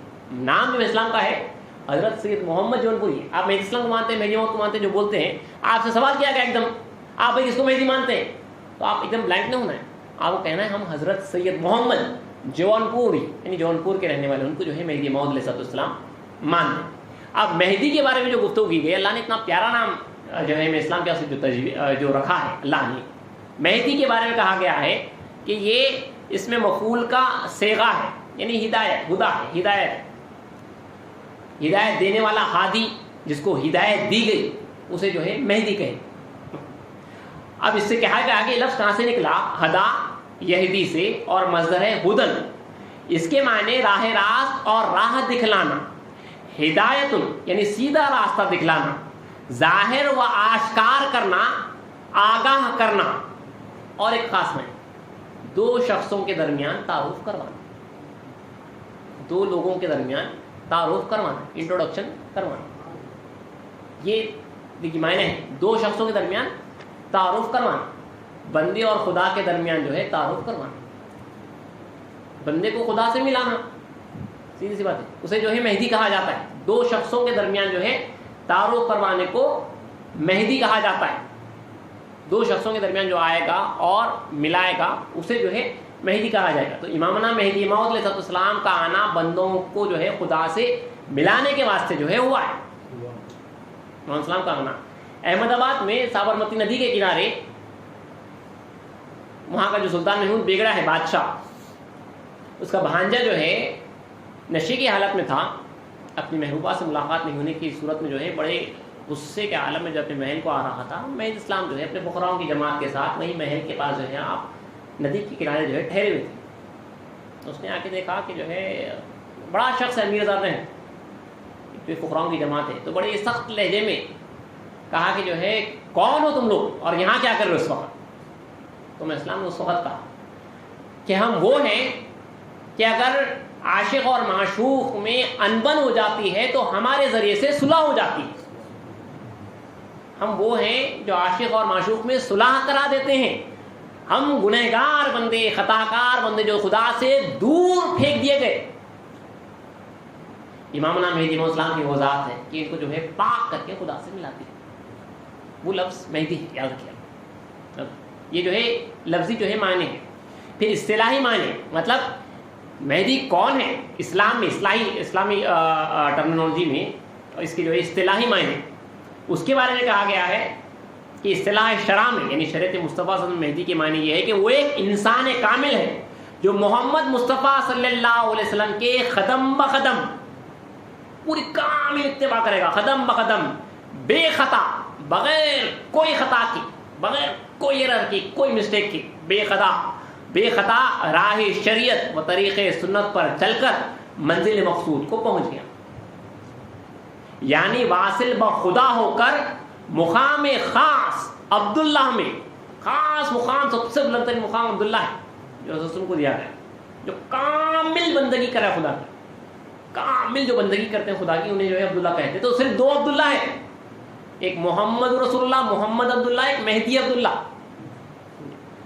نام جو اسلام کا ہے حضرت سید محمد جون پوری. آپ مہدی اسلام کو مانتے ہیں, مہدی موت کو مانتے ہیں, جو بولتے ہیں, آپ سے سوال کیا گیا ایک دم, آپ بھائی کس کو مہدی مانتے ہیں, تو آپ ایک دم بلینک نہیں ہونا ہے, آپ کو کہنا ہے ہم حضرت سید محمد جون پوری یعنی جون پور کے رہنے والے ان کو جو ہے مہدی موعود علیہ السلام مانتے ہیں. اب مہدی کے بارے میں جو گفتگو کی گئی, اللہ نے اتنا پیارا نام جو ہے اسلام کے جو رکھا ہے, اللہ نے مہدی کے بارے میں کہا گیا ہے کہ یہ اس میں مفعول کا صیغہ ہے, یعنی ہدایت, ہدا ہے, ہدایت, ہدایت دینے والا, ہادی جس کو ہدایت دی گئی اسے جو ہے مہدی کہے. اب اس سے کہا گیا کہ لفظ کہاں سے نکلا, ہدا یہدی سے, اور مصدر ہے ہدن. اس کے معنی راہ راست اور راہ دکھلانا, ہدایت یعنی سیدھا راستہ دکھلانا, ظاہر و آشکار کرنا, آگاہ کرنا, اور ایک خاص معنی دو شخصوں کے درمیان تعارف کروانا, دو لوگوں کے درمیان تعارف کروانا, انٹروڈکشن کروانا. یہ دیکھیے معنی ہے, دو شخصوں کے درمیان تعارف کروانا, بندے اور خدا کے درمیان جو ہے تعارف کروانا, بندے کو خدا سے ملانا, سیدھی سی بات ہے, اسے جو ہے مہدی کہا جاتا ہے. دو شخصوں کے درمیان جو ہے تعارف کروانے کو مہدی کہا جاتا ہے. دو شخصوں کے درمیان جو آئے گا اور ملائے گا اسے جو ہے مہدی کہا جائے گا. تو امامنا مہدی موعود علیہ السلام کا آنا بندوں کو جو ہے خدا سے ملانے کے واسطے جو ہے ہوا ہے. محمد السلام کا آنا احمد آباد میں سابرمتی ندی کے کنارے, وہاں کا جو سلطان محمود بیگڑا ہے بادشاہ, اس کا بھانجا جو ہے نشے کی حالت میں تھا, اپنی محبوبہ سے ملاقات نہیں ہونے کی صورت میں جو ہے بڑے غصے کے عالم میں جب اپنے محل کو آ رہا تھا, مہدی اسلام جو ہے اپنے فقراؤں کی جماعت کے ساتھ وہیں محل کے پاس جو ہے آپ ندی کے کنارے جو ہے ٹھہرے ہوئے تھے. اس نے آ کے دیکھا کہ جو ہے بڑا شخص ہے, امیر زادہ ہیں, جو فقراؤں کی جماعت ہے, تو بڑے سخت لہجے میں کہا کہ جو ہے کون ہو تم لوگ اور یہاں کیا کر رہے ہو اس وقت. تو میں اسلام نے اس وقت کہا کہ ہم وہ ہیں کہ اگر عاشق اور معشوق میں انبن ہو جاتی ہے تو ہمارے ذریعے سے صلح ہو جاتی ہے. ہم وہ ہیں جو عاشق اور معشوق میں صلح کرا دیتے ہیں. ہم گنہگار بندے, خطاکار بندے جو خدا سے دور پھینک دیے گئے. امامنا مہدی موعود السلام کی وہ ذات ہے کہ ان کو جو ہے پاک کر کے خدا سے ملاتی ہے. وہ لفظ مہدی ہے, یاد رکھیے. یہ جو ہے لفظی جو ہے معنی ہے. پھر اصطلاحی معنی, مطلب مہدی کون ہے اسلام میں, اسلامی ٹرمینالوجی میں اس کی جو ہے اصطلاحی معنی, اس کے بارے میں کہا گیا ہے کہ اصطلاح شرع میں یعنی شریعت مصطفیٰ صلی اللہ علیہ وسلم مہدی کے معنی یہ ہے کہ وہ ایک انسان کامل ہے جو محمد مصطفیٰ صلی اللہ علیہ وسلم کے قدم بقدم پوری کامل اتباع کرے گا, قدم بقدم, بے خطا, بغیر کوئی خطا کی, بغیر کوئی ایرر کی, کوئی مسٹیک کی, بے خطا راہ شریعت و طریق سنت پر چل کر منزل مقصود کو پہنچ گیا. یعنی واصل بخدا ہو کر مقام خاص عبداللہ میں, خاص مقام, سب سے بلند ترین مقام عبداللہ ہے جو رسول کو دیا گیا, جو کامل بندگی کرے خدا کی, کامل جو بندگی کرتے ہیں خدا کی انہیں جو ہے عبداللہ کہتے ہیں. تو صرف دو عبداللہ ہیں, ایک محمد رسول اللہ محمد عبداللہ, ایک مہدی عبداللہ.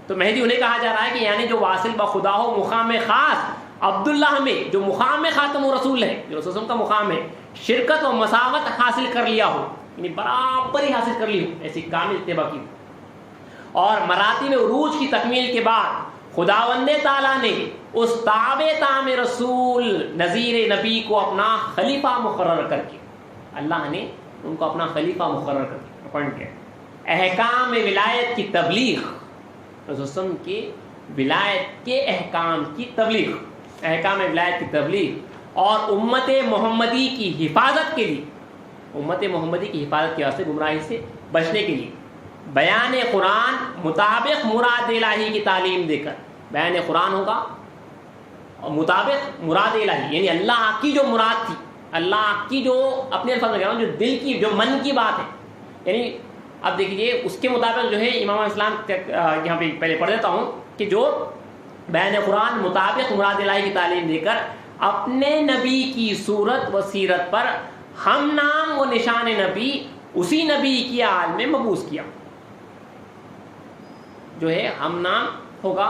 تو مہدی انہیں کہا جا رہا ہے کہ یعنی جو واصل بخدا ہو مقام خاص عبداللہ میں, جو مقام خاتم الرسول ہے, جو رسول کا مقام ہے, شرکت و مساوت حاصل کر لیا ہو, یعنی برابری حاصل کر لی ہو, ایسی کامل اتباع کی. اور مراتب عروج کی تکمیل کے بعد خداوند تعالیٰ نے اس تابع تام رسول نذیر نبی کو اپنا خلیفہ مقرر کر کے, اللہ نے ان کو اپنا خلیفہ مقرر کر کے اپوائنٹ کیا. احکام ولایت کی تبلیغ, رسول کے ولایت کے احکام کی تبلیغ, احکام ولایت کی تبلیغ اور امت محمدی کی حفاظت کے لیے, امت محمدی کی حفاظت کے واسطے, گمراہی سے بچنے کے لیے بیان قرآن مطابق مراد الہی کی تعلیم دے کر, بیان قرآن ہوگا اور مطابق مراد الہی یعنی اللہ کی جو مراد تھی, اللہ کی جو اپنے الفاظ میں کہہ رہا ہوں, جو دل کی, جو من کی بات ہے, یعنی اب دیکھیے اس کے مطابق جو ہے امام اسلام یہاں پہ پہلے پڑھ دیتا ہوں کہ جو بیان قرآن مطابق مراد الہی کی تعلیم دے کر اپنے نبی کی صورت و سیرت پر ہم نام و نشان نبی اسی نبی کی آل میں مبعوث کیا. جو ہے ہم نام ہوگا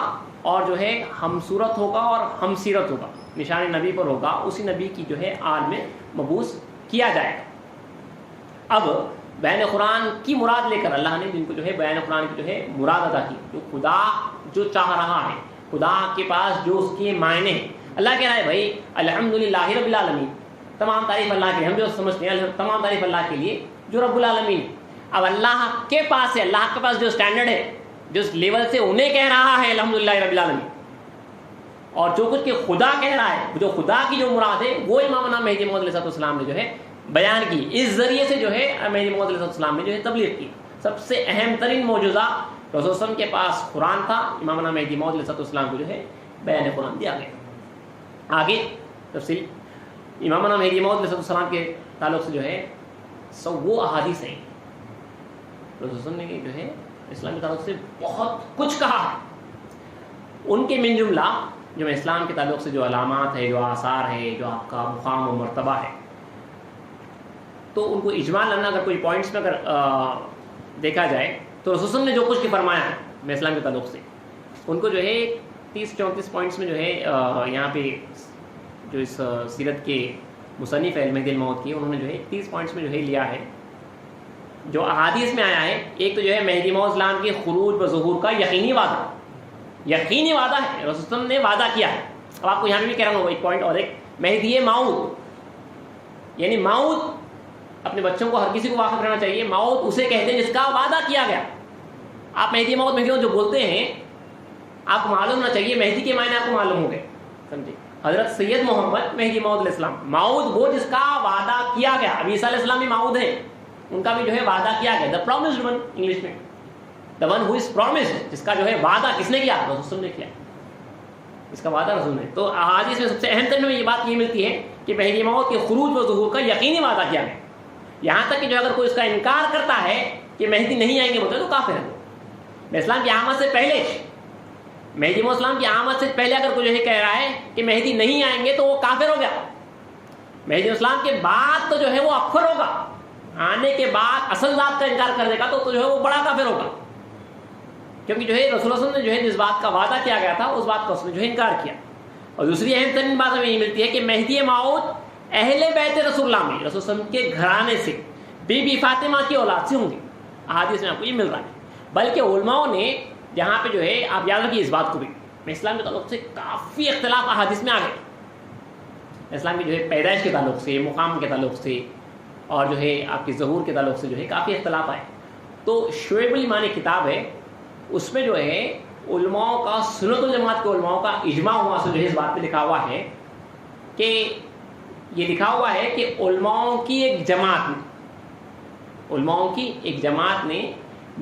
اور جو ہے ہم صورت ہوگا اور ہم سیرت ہوگا. نشان نبی پر ہوگا اسی نبی کی جو ہے آل میں مبعوث کیا جائے گا۔ اب بیان قرآن کی مراد لے کر اللہ نے جن کو جو ہے بیان قرآن کی جو ہے مراد ادا کی، جو خدا جو چاہ رہا ہے، خدا کے پاس جو اس کے معنی ہیں۔ اللہ کہہ رہا ہے بھائی الحمدللہ رب العالمین، تمام تعریف اللہ کے لیے، ہم جو سمجھتے ہیں تمام تعریف اللہ کے لیے جو رب العالمین۔ اب اللہ کے پاس ہے، اللہ کے پاس جو اسٹینڈرڈ ہے، جس لیول سے انہیں کہہ رہا ہے الحمدللہ رب العالمین، اور جو کچھ کہ خدا کہہ رہا ہے، جو خدا کی جو مراد ہے وہ امامنا مہدی موعود علیہ السلام نے جو ہے بیان کی۔ اس ذریعے سے جو ہے مہدی موعود علیہ السلام نے جو ہے تبلیغ کی۔ سب سے اہم ترین معجزہ رسول اللہ علیہ وسلم کے پاس قرآن تھا، امامنا مہدی موعود علیہ السلام کو جو ہے بیان قرآن دیا گیا۔ آگے تفصیل امامنا مہدی موعود علیہ السلام کے تعلق سے جو ہے سب وہ احادیث ہیں رسول اللہ علیہ وسلم نے جو ہے اسلام کے تعلق سے بہت کچھ کہا ہے۔ ان کے من جملہ جو اسلام کے تعلق سے جو علامات ہے، جو آثار ہے، جو آپ کا مقام و مرتبہ ہے، تو ان کو اجمالاً اگر کوئی پوائنٹس میں اگر دیکھا جائے تو رسول اللہ نے جو کچھ فرمایا ہے میں اسلام کے تعلق سے، ان کو جو ہے 30-34 پوائنٹس میں جو ہے یہاں پہ جو اس سیرت کے مصنف ہے مہدی الموعود کی، انہوں نے جو ہے 30 پوائنٹس میں جو ہے لیا ہے جو احادیث میں آیا ہے۔ ایک تو جو ہے مہدی موعود اسلام کے خروج و ظہور کا یقینی وعدہ، یقینی وعدہ ہے، رسول اللہ نے وعدہ کیا ہے۔ اب آپ کو یہاں پہ بھی کہہ رہا ہوں ایک پوائنٹ اور، ایک مہدی موعود، یعنی موعود اپنے بچوں کو ہر کسی کو واقف رہنا چاہیے، موعود اسے کہتے ہیں جس کا وعدہ کیا گیا۔ آپ مہدی موعود جو بولتے ہیں آپ کو معلوم ہونا چاہیے، مہدی کے معنی آپ کو معلوم ہو گئے، سمجھے؟ حضرت سید محمد مہدی موعود علیہ السلام، موعود وہ جس کا وعدہ کیا گیا۔ اب عیسیٰ علیہ السلام بھی موعود ہے، ان کا بھی جو ہے وعدہ کیا گیا، دا پرومسڈ ون انگلش میں، the one who is promised, جس کا جو ہے وعدہ کس نے کیا؟ رسول نے کیا، اس کا وعدہ رسول نے۔ تو احادیث میں سب سے اہم ترین میں یہ بات یہ ملتی ہے کہ مہدی موعود کے خروج و ظہور کا یقینی وعدہ کیا گیا، یہاں تک کہ جو اگر کوئی اس کا انکار کرتا ہے کہ مہدی نہیں آئیں گے بولتے تو کافر ہے۔ اسلام کی آمد سے پہلے، مہدی موعود اسلام کی آمد سے پہلے اگر کوئی جو ہے کہہ رہا ہے کہ مہدی نہیں آئیں گے تو وہ کافر ہو گیا۔ مہدی اسلام کے بعد تو جو ہے وہ اکفر ہوگا، آنے کے بعد اصل ذات کا انکار کر دے گا تو جو ہے وہ بڑا کافر ہوگا، کیونکہ جو ہے رسول اللہ صلی اللہ علیہ وسلم نے جو ہے جس بات کا وعدہ کیا گیا تھا اس بات کا اس نے جو ہے انکار کیا۔ اور دوسری اہم ترین بات ہمیں یہ ملتی ہے کہ مہدی موعود اہل بیت رسول اللہ میں، رسول اللہ کے گھرانے سے، بی بی فاطمہ کی اولاد سے ہوں گے۔ احادیث میں آپ کو یہ مل رہا ہے، بلکہ علماء نے جہاں پہ جو ہے آپ یاد رکھیے اس بات کو بھی، اسلام کے تعلق سے کافی اختلاف احادیث میں آ گئے، اسلام کی جو ہے پیدائش کے تعلق سے، مقام کے تعلق سے، اور جو ہے آپ کے ظہور کے تعلق سے جو ہے کافی اختلاف آئے۔ تو شعیب الایمان ایک کتاب ہے، اس میں جو ہے علماء کا، سنت الجماعت کے علماء کا اجماع ہوا سے جو ہے اس بات پہ لکھا ہوا ہے کہ یہ لکھا ہوا ہے کہ علماء کی ایک جماعت نے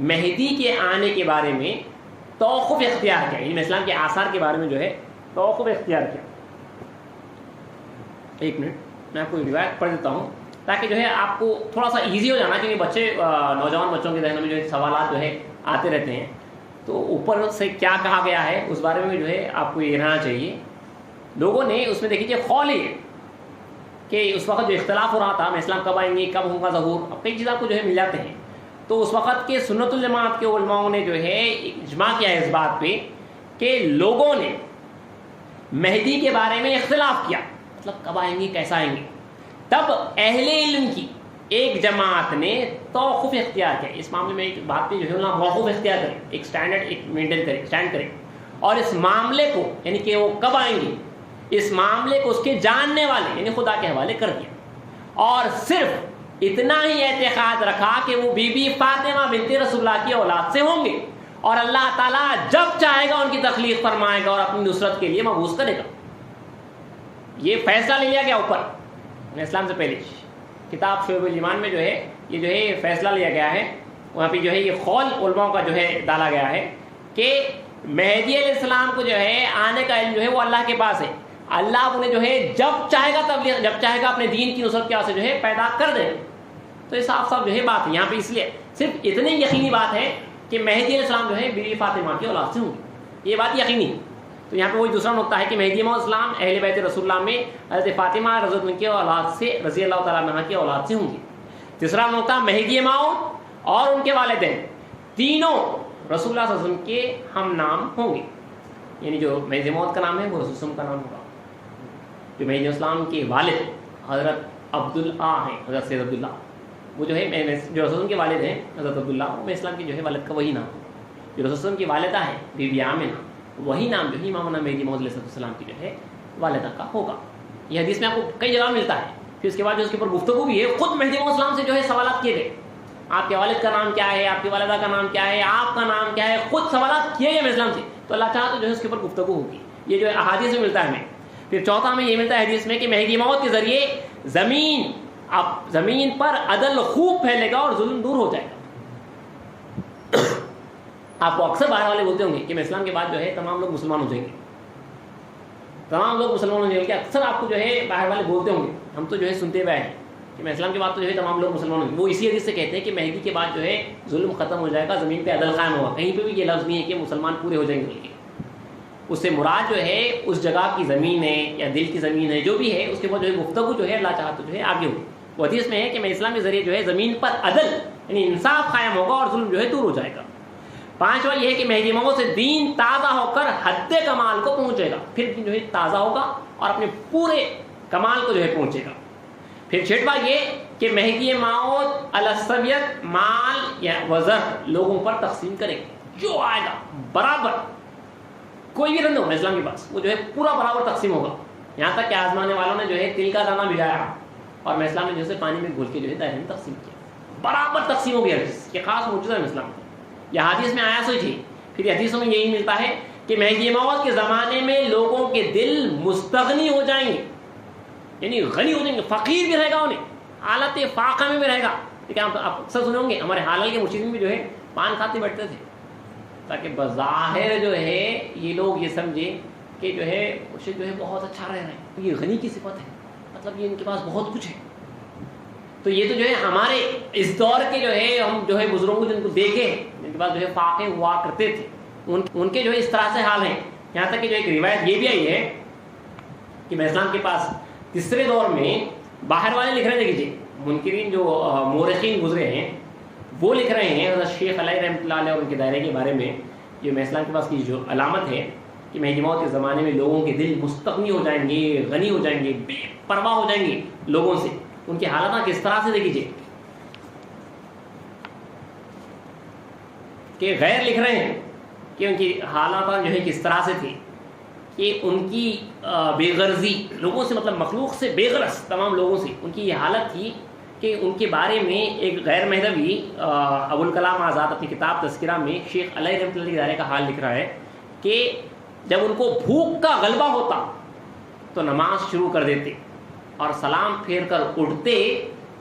مہدی کے آنے کے بارے میں توقف اختیار کیا، یعنی اسلام کے آثار کے بارے میں جو ہے توقف اختیار کیا۔ ایک منٹ میں آپ کو روایت پڑھ دیتا ہوں تاکہ جو ہے آپ کو تھوڑا سا ایزی ہو جانا، کیونکہ بچے نوجوان بچوں کے ذہن میں جو ہے سوالات جو ہے آتے رہتے ہیں، تو اوپر سے کیا کہا گیا ہے اس بارے میں جو ہے آپ کو یہ رہنا چاہیے۔ لوگوں نے اس میں دیکھیے خول ہے کہ اس وقت جو اختلاف ہو رہا تھا میں اسلام کب آئیں گے، کب ہوگا ظہور، اب کئی چیز آپ کو جو ہے مل جاتے ہیں، تو اس وقت کے سنت الجماعت کے علماء نے جو ہے اجماع کیا ہے اس بات پہ کہ لوگوں نے مہدی کے بارے میں اختلاف کیا، مطلب کب آئیں گے، کیسا آئیں گے، تب اہل علم کی ایک جماعت نے توقف اختیار کیا، اس معاملے میں ایک بات پہ جو ہے موقف اختیار کرے، ایک اسٹینڈرڈ ایک مینٹین کرے، اسٹینڈ کرے، اور اس معاملے کو یعنی کہ وہ کب آئیں گے اس معاملے کو اس کے جاننے والے یعنی خدا کے حوالے کر دیا، اور صرف اتنا ہی اعتقاد رکھا کہ وہ بی بی فاطمہ بنت رسول اللہ کی اولاد سے ہوں گے، اور اللہ تعالیٰ جب چاہے گا ان کی تخلیق فرمائے گا اور اپنی نصرت کے لیے مبعوث کرے گا۔ یہ فیصلہ لے لیا گیا اوپر اسلام سے پہلے، کتاب شعیب الایمان میں جو ہے یہ جو ہے فیصلہ لیا گیا ہے، وہاں پہ جو ہے یہ قول علماء کا جو ہے ڈالا گیا ہے کہ مہدی علیہ السلام کو جو ہے آنے کا علم جو ہے وہ اللہ کے پاس ہے، اللہ انہیں جو ہے جب چاہے گا تبلیغ، جب چاہے گا اپنے دین کی نصرت کے واسطے جو ہے پیدا کر دے۔ تو یہ صاف صاف جو ہے بات ہے یہاں پہ، اس لیے صرف اتنی یقینی بات ہے کہ مہدی علیہ السلام جو ہے بیوی فاطمہ کی اولاد سے ہوں گے، یہ بات یقینی ہے۔ تو یہاں پہ وہی دوسرا نقطہ ہے کہ مہدی موعود اسلام اہل بیت رسول اللہ میں حضرت فاطمہ رضی اللہ عنہا کی اولاد سے، رضی اللہ تعالیٰ عنہ کی اولاد سے ہوں گے۔ تیسرا نقطہ مہدی موعود اور ان کے والدین تینوں رسول اللہ صلی اللہ علیہ وسلم کے ہم نام ہوں گے، یعنی جو مہدی موعود کا نام ہے وہ رسول اللہ کا نام ہوگا۔ جو مہدی اسلام کے والد حضرت عبداللہ ہیں، حضرت سید عبداللہ، وہ جو ہے جو رسول کے والد ہیں حضرت عبداللہ، وہ اسلام کے جو ہے والد کا وہی نام، جو رسول کی والدہ ہے بی بی آمنہ، وہی نام جو ہے امامنا مہدی موعود علیہ السلام کی جو ہے والدہ کا ہوگا۔ یہ حدیث میں آپ کو کئی جگہ ملتا ہے۔ پھر اس کے بعد جو اس کے اوپر گفتگو بھی ہے، خود مہدی موعود السلام سے جو ہے سوالات کیے گئے، آپ کے والد کا نام کیا ہے، آپ کی والدہ کا نام کیا ہے، آپ کا نام کیا ہے، خود سوالات کیے گئے مہدی اسلام سے، تو اللہ چاہا تو جو ہے اس کے اوپر گفتگو ہوگی۔ یہ جو ہے احادیث میں ملتا ہے ہمیں۔ پھر چوتھا ہمیں یہ ملتا ہے حدیث میں کہ مہدی موعود کے ذریعے زمین پر عدل خوب پھیلے گا اور ظلم دور ہو جائے گا۔ آپ کو اکثر باہر والے بولتے ہوں گے کہ میں اسلام کے بعد جو ہے تمام لوگ مسلمان ہو جائیں گے، تمام لوگ مسلمان ہو جائیں گے، اکثر آپ کو جو ہے باہر والے بولتے ہوں گے، ہم تو جو ہے سنتے ہوئے ہیں کہ میں اسلام کے بعد تو جو ہے تمام لوگ مسلمان ہوں گے۔ وہ اسی حدیث سے کہتے ہیں کہ مہدی کے بعد جو ہے ظلم ختم ہو جائے گا، زمین پہ عدل قائم ہوگا۔ کہیں پہ بھی یہ لفظ نہیں ہے کہ مسلمان پورے ہو جائیں گے، بلکہ اس سے مراد جو ہے اس جگہ کی زمین ہے یا دل کی زمین ہے، جو بھی ہے، اس کے بعد جو ہے گفتگو جو ہے اللہ چاہا تو جو ہے آگے ہوگی۔ وہ حدیث میں ہے کہ میں اسلام کے ذریعے جو ہے زمین پر عدل یعنی انصاف قائم ہوگا اور ظلم جو ہے دور ہو جائے گا۔ پانچواں یہ ہے کہ مہدی موعود سے دین تازہ ہو کر حد کمال کو پہنچے گا، پھر دین جو ہے تازہ ہوگا اور اپنے پورے کمال کو جو ہے پہنچے گا۔ پھر چھٹواں یہ کہ مہدی موعود السبیت مال یا وزر لوگوں پر تقسیم کرے گا، جو آئے گا برابر، کوئی بھی رند ہو اسلام کے پاس، وہ جو ہے پورا برابر تقسیم ہوگا۔ یہاں تک کہ آزمانے والوں نے جو ہے تل کا دانہ بھجایا اور میں اسلام نے جو ہے پانی میں گھول کے جو ہے دائرے میں تقسیم کیا، برابر تقسیم ہو گیا، یہ خاص معجزہ ہے اسلام کا۔ یہ حدیث میں آیا سوئی تھی۔ پھر حدیثوں میں یہی ملتا ہے کہ مہدی موعود کے زمانے میں لوگوں کے دل مستغنی ہو جائیں گے، یعنی غنی ہو جائیں گے، فقیر بھی رہے گا، انہیں حالت فاقہ میں بھی رہے گا۔ لیکن آپ اکثر سنے ہوں گے ہمارے حلال کے مرشدین بھی جو ہے پان کھاتے بیٹھتے تھے، تاکہ بظاہر جو ہے یہ لوگ یہ سمجھے کہ جو ہے اسے جو ہے بہت اچھا رہ رہے ہیں، یہ غنی کی صفت ہے، مطلب یہ ان کے پاس بہت کچھ ہے۔ تو یہ تو جو ہے ہمارے اس دور کے جو ہے ہم جو ہے بزرگوں جن کو دیکھے جن کے پاس جو ہے فاقے ہوا کرتے تھے، ان کے جو ہے اس طرح سے حال ہیں۔ یہاں تک کہ جو ایک روایت یہ بھی آئی ہے کہ میں اسلام کے پاس تیسرے دور میں باہر والے لکھ رہے تھے، منکرین جو مورخین گزرے ہیں وہ لکھ رہے ہیں حضرت شیخ علیہ رحمۃ اللہ علیہ اور ان کے دائرے کے بارے میں، یہ میں اسلام کے پاس کی جو علامت ہے کہ مہدی موعود کے زمانے میں لوگوں کے دل مستغنی ہو جائیں گے، غنی ہو جائیں گے، بے پرواہ ہو جائیں گے لوگوں سے۔ ان کی حالات کس طرح سے دیکھیے کہ غیر لکھ رہے ہیں کہ ان کی حالات جو ہے کس طرح سے تھی کہ ان کی بے غرضی لوگوں سے، مطلب مخلوق سے بے غرض تمام لوگوں سے ان کی یہ حالت تھی کہ ان کے بارے میں ایک غیر مذہبی ابوالکلام آزاد اپنی کتاب تذکرہ میں شیخ علیہ رحمۃ اللہ کے دائرے کا حال لکھ رہا ہے کہ جب ان کو بھوک کا غلبہ ہوتا تو نماز شروع کر دیتے اور سلام پھیر کر اٹھتے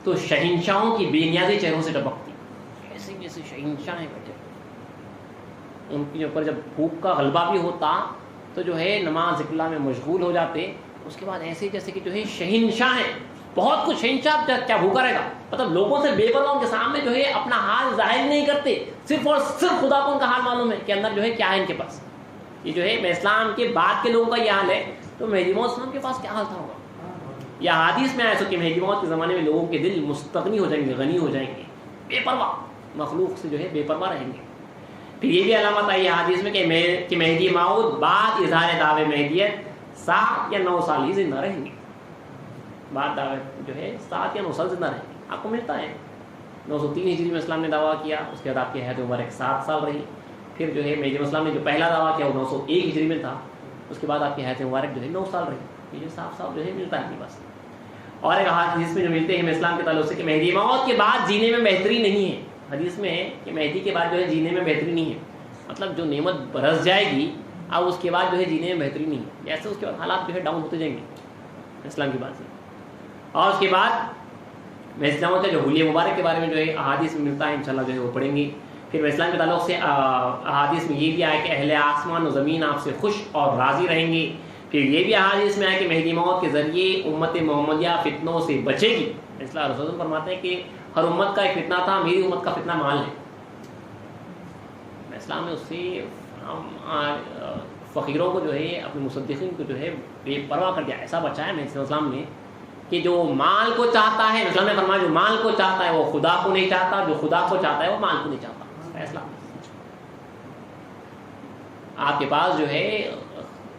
تو شہنشاہوں کی بے نیازی چہروں سے ٹپکتی، ایسے جیسے شہنشاہ ہیں بیٹھے، ان کے اوپر جب بھوک کا غلبہ بھی ہوتا تو جو ہے نماز ذکر اللہ میں مشغول ہو جاتے، اس کے بعد ایسے جیسے کہ جو ہے شہنشاہ ہیں، بہت کچھ، شہنشاہ کیا بھوکا رہے گا، مطلب لوگوں سے بے پرواہ، ان کے سامنے جو ہے اپنا حال ظاہر نہیں کرتے، صرف اور صرف خدا کو ان کا حال معلوم ہے کہ اندر جو ہے کیا ہے ان کے پاس۔ یہ جو ہے میں اسلام کے بعد کے لوگوں کا یہ حال ہے، تو مہدی موعود اسلام کے پاس کیا حال تھا ہوگا۔ یہ حدیث میں آیا سو کہ مہدی موعود کے زمانے میں لوگوں کے دل مستغنی ہو جائیں گے، غنی ہو جائیں گے، بے پرواہ، مخلوق سے جو ہے بے پرواہ رہیں گے۔ پھر یہ بھی علامت آئی ہے حدیث میں کہ مہدی موعود بعد اظہار دعوے مہدیت 7 یا 9 سال ہی زندہ رہیں گے، بعد دعوے جو ہے 7 یا 9 سال زندہ رہیں گے۔ آپ کو ملتا ہے 903 ہجری میں اسلام نے دعویٰ کیا، اس کے بعد آپ کی حیات مبارک 7 سال رہی۔ پھر جو ہے مہدی اسلام نے جو پہلا دعویٰ کیا وہ 901 ہجری میں تھا، اس کے بعد آپ کی حیات مبارک جو ہے 9 سال رہی۔ یہ جو 7 سال جو ہے ملتا ہے اپنے پاس۔ اور ایک حدیث میں جو ملتے ہیں اسلام کے تعلق سے کہ مہدی موعود کے بعد جینے میں بہتری نہیں ہے، حدیث میں ہے کہ مہدی کے بعد جو ہے جینے میں بہتری نہیں ہے، مطلب جو نعمت برس جائے گی اب اس کے بعد جو ہے جینے میں بہتری نہیں ہے، جیسے اس کے بعد حالات جو ہے ڈاؤن ہوتے جائیں گے اسلام کی بات سے۔ اور اس کے بعد میں اسلام کا جو حلیہ مبارک کے بارے میں جو ہے احادیث میں ملتا ہے، انشاءاللہ جو ہے وہ پڑھیں گے۔ پھر میں اسلام کے تعلق سے احادیث میں یہ بھی آیا کہ اہل آسمان و زمین آپ سے خوش اور راضی رہیں گے۔ پھر یہ بھی احادیث میں آیا کہ مہدی موعود کے ذریعے امت محمدیہ فتنوں سے بچے گی۔ اسلام رسول فرماتے ہیں کہ ہر امت کا ایک فتنہ تھا، میری امت کا فتنہ مال ہے۔ اسلام نے اس سے فقیروں کو جو ہے اپنے مصدقین کو جو ہے بے پرواہ کر دیا، ایسا بچایا میں اسلام نے کہ جو مال کو چاہتا ہے، اسلام نے فرمایا جو مال کو چاہتا ہے وہ خدا کو نہیں چاہتا، جو خدا کو چاہتا ہے وہ مال کو نہیں چاہتا۔ فیصلہ آپ کے پاس جو ہے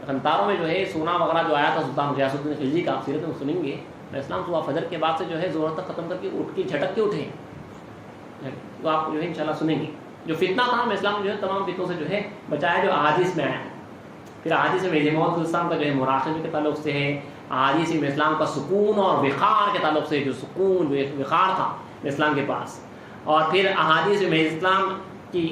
غنطاروں میں جو ہے سونا وغیرہ جو آیا تھا سلطان غیاث الدین خلجی کا، آپ سیرت میں سنیں گے، اسلام صبح فجر کے بعد سے جو ہے زور تک ختم کر کے اٹھ کے جھٹک کے اٹھے، تو آپ جو ہے انشاءاللہ سنیں گے جو فتنہ تھا اسلام جو ہے تمام فتنوں سے جو ہے بچایا جو احادیث میں آیا ہے۔ پھر احادیث میں مہدی موعود الاسلام کا جو ہے مراقبے کے تعلق سے ہے، احادیث میں اسلام کا سکون اور وقار کے تعلق سے جو سکون جو ایک وقار تھا اسلام کے پاس، اور پھر احادیث میں اسلام کی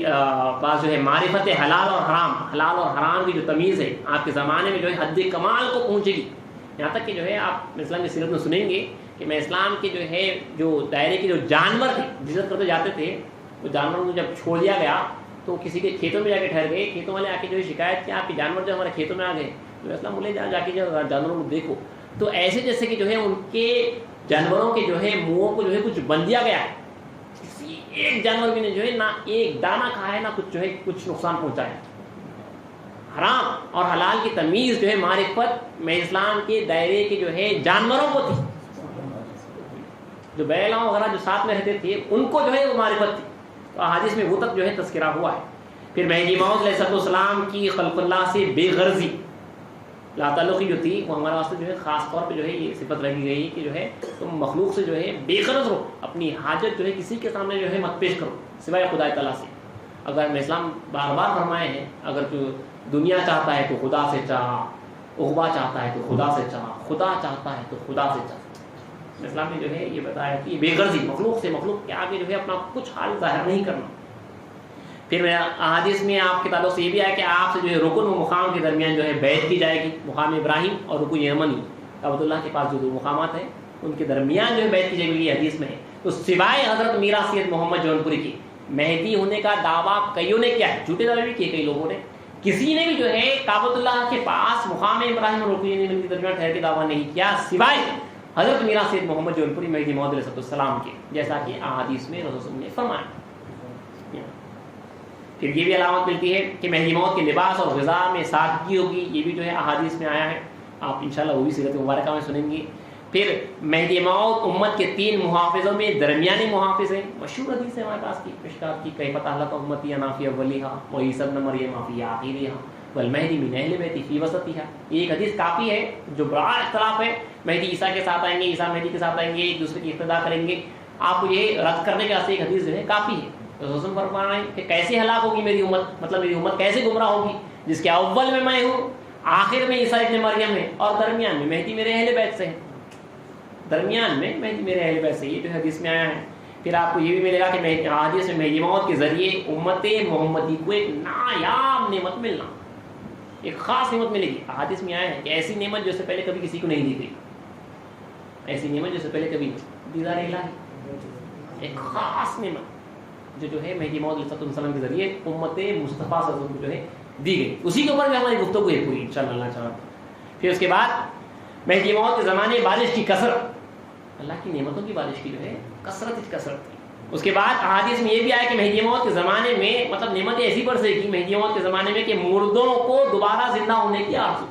پاس جو ہے معرفت حلال اور حرام، حلال اور حرام کی جو تمیز ہے آپ کے زمانے میں جو ہے حد کمال کو پہنچے گی، یہاں تک کہ جو ہے آپ اسلام کی سیرت میں سنیں گے کہ میں اسلام کے جو ہے جو دائرے کے جو جانور تھے ہجرت کرتے جاتے تھے، وہ جانوروں کو جب چھوڑ دیا گیا تو کسی کے کھیتوں میں جا کے ٹھہر گئے، کھیتوں والے آ کے جو ہے شکایت کیا آپ کے جانور جو ہمارے کھیتوں میں آ گئے، تو اسلام بولے جا کے جو جانوروں کو دیکھو، تو ایسے جیسے کہ جو ہے ان کے جانوروں کے جو ہے منہوں کو جو ہے کچھ بند دیا گیا ہے، کسی ایک جانور بھی نے جو ہے نہ ایک دانہ کھایا ہے نہ کچھ جو ہے کچھ نقصان پہنچایا۔ حرام اور حلال کی تمیز جو ہے معرفت میں اسلام کے دائرے کے جو ہے جانوروں کو تھی، جو بیلاں وغیرہ جو ساتھ میں رہتے تھے ان کو جو ہے وہ معرفت تھی، تو احادیث میں وہ تک جو ہے تذکرہ ہوا ہے۔ پھر مہدی موعود علیہ السلام کی خلق اللہ سے بے غرضی لا تعلقی جو تھی وہ ہمارے واسطے جو ہے خاص طور پہ جو ہے یہ صفت رکھی گئی کہ جو ہے تم مخلوق سے جو ہے بے غرض رہو، اپنی حاجت جو ہے کسی کے سامنے جو ہے مت پیش کرو سوائے خدا تعالیٰ سے۔ اگر میں اسلام بار بار فرمائے ہیں اگر تو دنیا چاہتا ہے تو خدا سے چاہ، عقبہ چاہتا ہے تو خدا سے چاہ، خدا چاہتا ہے تو خدا سے چاہ۔ اسلام نے جو ہے یہ بتایا کہ بے غرضی مخلوق سے مخلوق کے آگے جو ہے اپنا کچھ حال ظاہر نہیں کرنا۔ پھر احادیث میں آپ کے تعلق سے یہ بھی آیا کہ آپ سے جو ہے رکن و مقام کے درمیان جو ہے بیعت کی جائے گی، مقام ابراہیم اور رکن یمنی کعبۃ اللہ کے پاس جو دو مقامات ہیں ان کے درمیان جو ہے بیعت کی جائے گی، یہ حدیث میں ہے۔ تو سوائے حضرت میرا سید محمد جونپوری کی مہدی ہونے کا دعویٰ کئیوں نے کیا ہے، جھوٹے دعوے بھی کیے کئی لوگوں نے، کسی نے بھی جو ہے کعبۃ اللہ کے پاس مقام ابراہیم اور رکن یمنی کے درمیان ٹھہر کے دعویٰ نہیں کیا سوائے حضرت میرا سید محمد جونپوری مہدی موعود علیہ السلام کے، جیسا کہ احادیث میں رسول نے فرمایا۔ پھر یہ بھی علامت ملتی ہے کہ مہدی موعود کے لباس اور غذا میں سادگی ہوگی، یہ بھی جو ہے احادیث میں آیا ہے، آپ انشاءاللہ وہ بھی سیرت مبارکہ میں سنیں گے۔ پھر مہدی موعود امت کے 3 محافظوں میں درمیانی محافظ ہیں، مشہور حدیث ہے ہمارے پاس کی مشکات کی، کیف تہلک امتی انا فی اولیہا وعیسی ابن مریم فی آخرہا والمہدی من اہل بیتی فی وسطہا۔ یہ ایک حدیث کافی ہے، جو بڑا اختلاف ہے، مہدی عیسیٰ کے ساتھ آئیں گے، عیسیٰ مہدی کے ساتھ آئیں گے، ایک دوسرے کی اقتداء کریں گے، آپ کو یہ رد کرنے کے واسطے ایک حدیث جو ہے کافی ہے۔ رسول فرمانا ہے کہ کیسے ہلاک ہوگی میری امت، مطلب میری امت کیسے گمراہ ہوگی جس کے اول میں ہوں، آخر میں عیسیٰ ابن مریم ہے، اور درمیان میں مہدی میرے اہل بیت سے ہے، درمیان میں مہدی میرے اہل بیت سے، یہ جو حدیث میں آیا ہے۔ پھر آپ کو یہ بھی ملے گا کہ حدیث میں مہدی موعود کے ذریعے امت محمدی کو ایک نایاب نعمت ملنا، ایک خاص نعمت ملے گی۔ حدیث میں آیا ہے کہ ایسی نعمت جو سے پہلے کبھی کسی کو نہیں دی گئی، ایسی نعمت جو سے پہلے کبھی نہیں، دیدار الہی، ایک خاص نعمت جو ہے مہدی موعود علیہ السلام کے ذریعے امت مصطفیٰ صلی اللہ علیہ وسلم کو جو ہے دی گئی، اسی کے اوپر بھی ہماری گفتگو ہے پوری انشاءاللہ اللہ چاہتا۔ پھر اس کے بعد مہدی موعود کے زمانے بارش کی کثرت، اللہ کی نعمتوں کی بارش کی جو ہے کثرت تھی۔ اس کے بعد احادیث میں یہ بھی آیا کہ مہدی موعود کے زمانے میں مطلب نعمتیں ایسی برسے گی مہدی موعود کے زمانے میں کہ مردوں کو دوبارہ زندہ ہونے کی آرزو،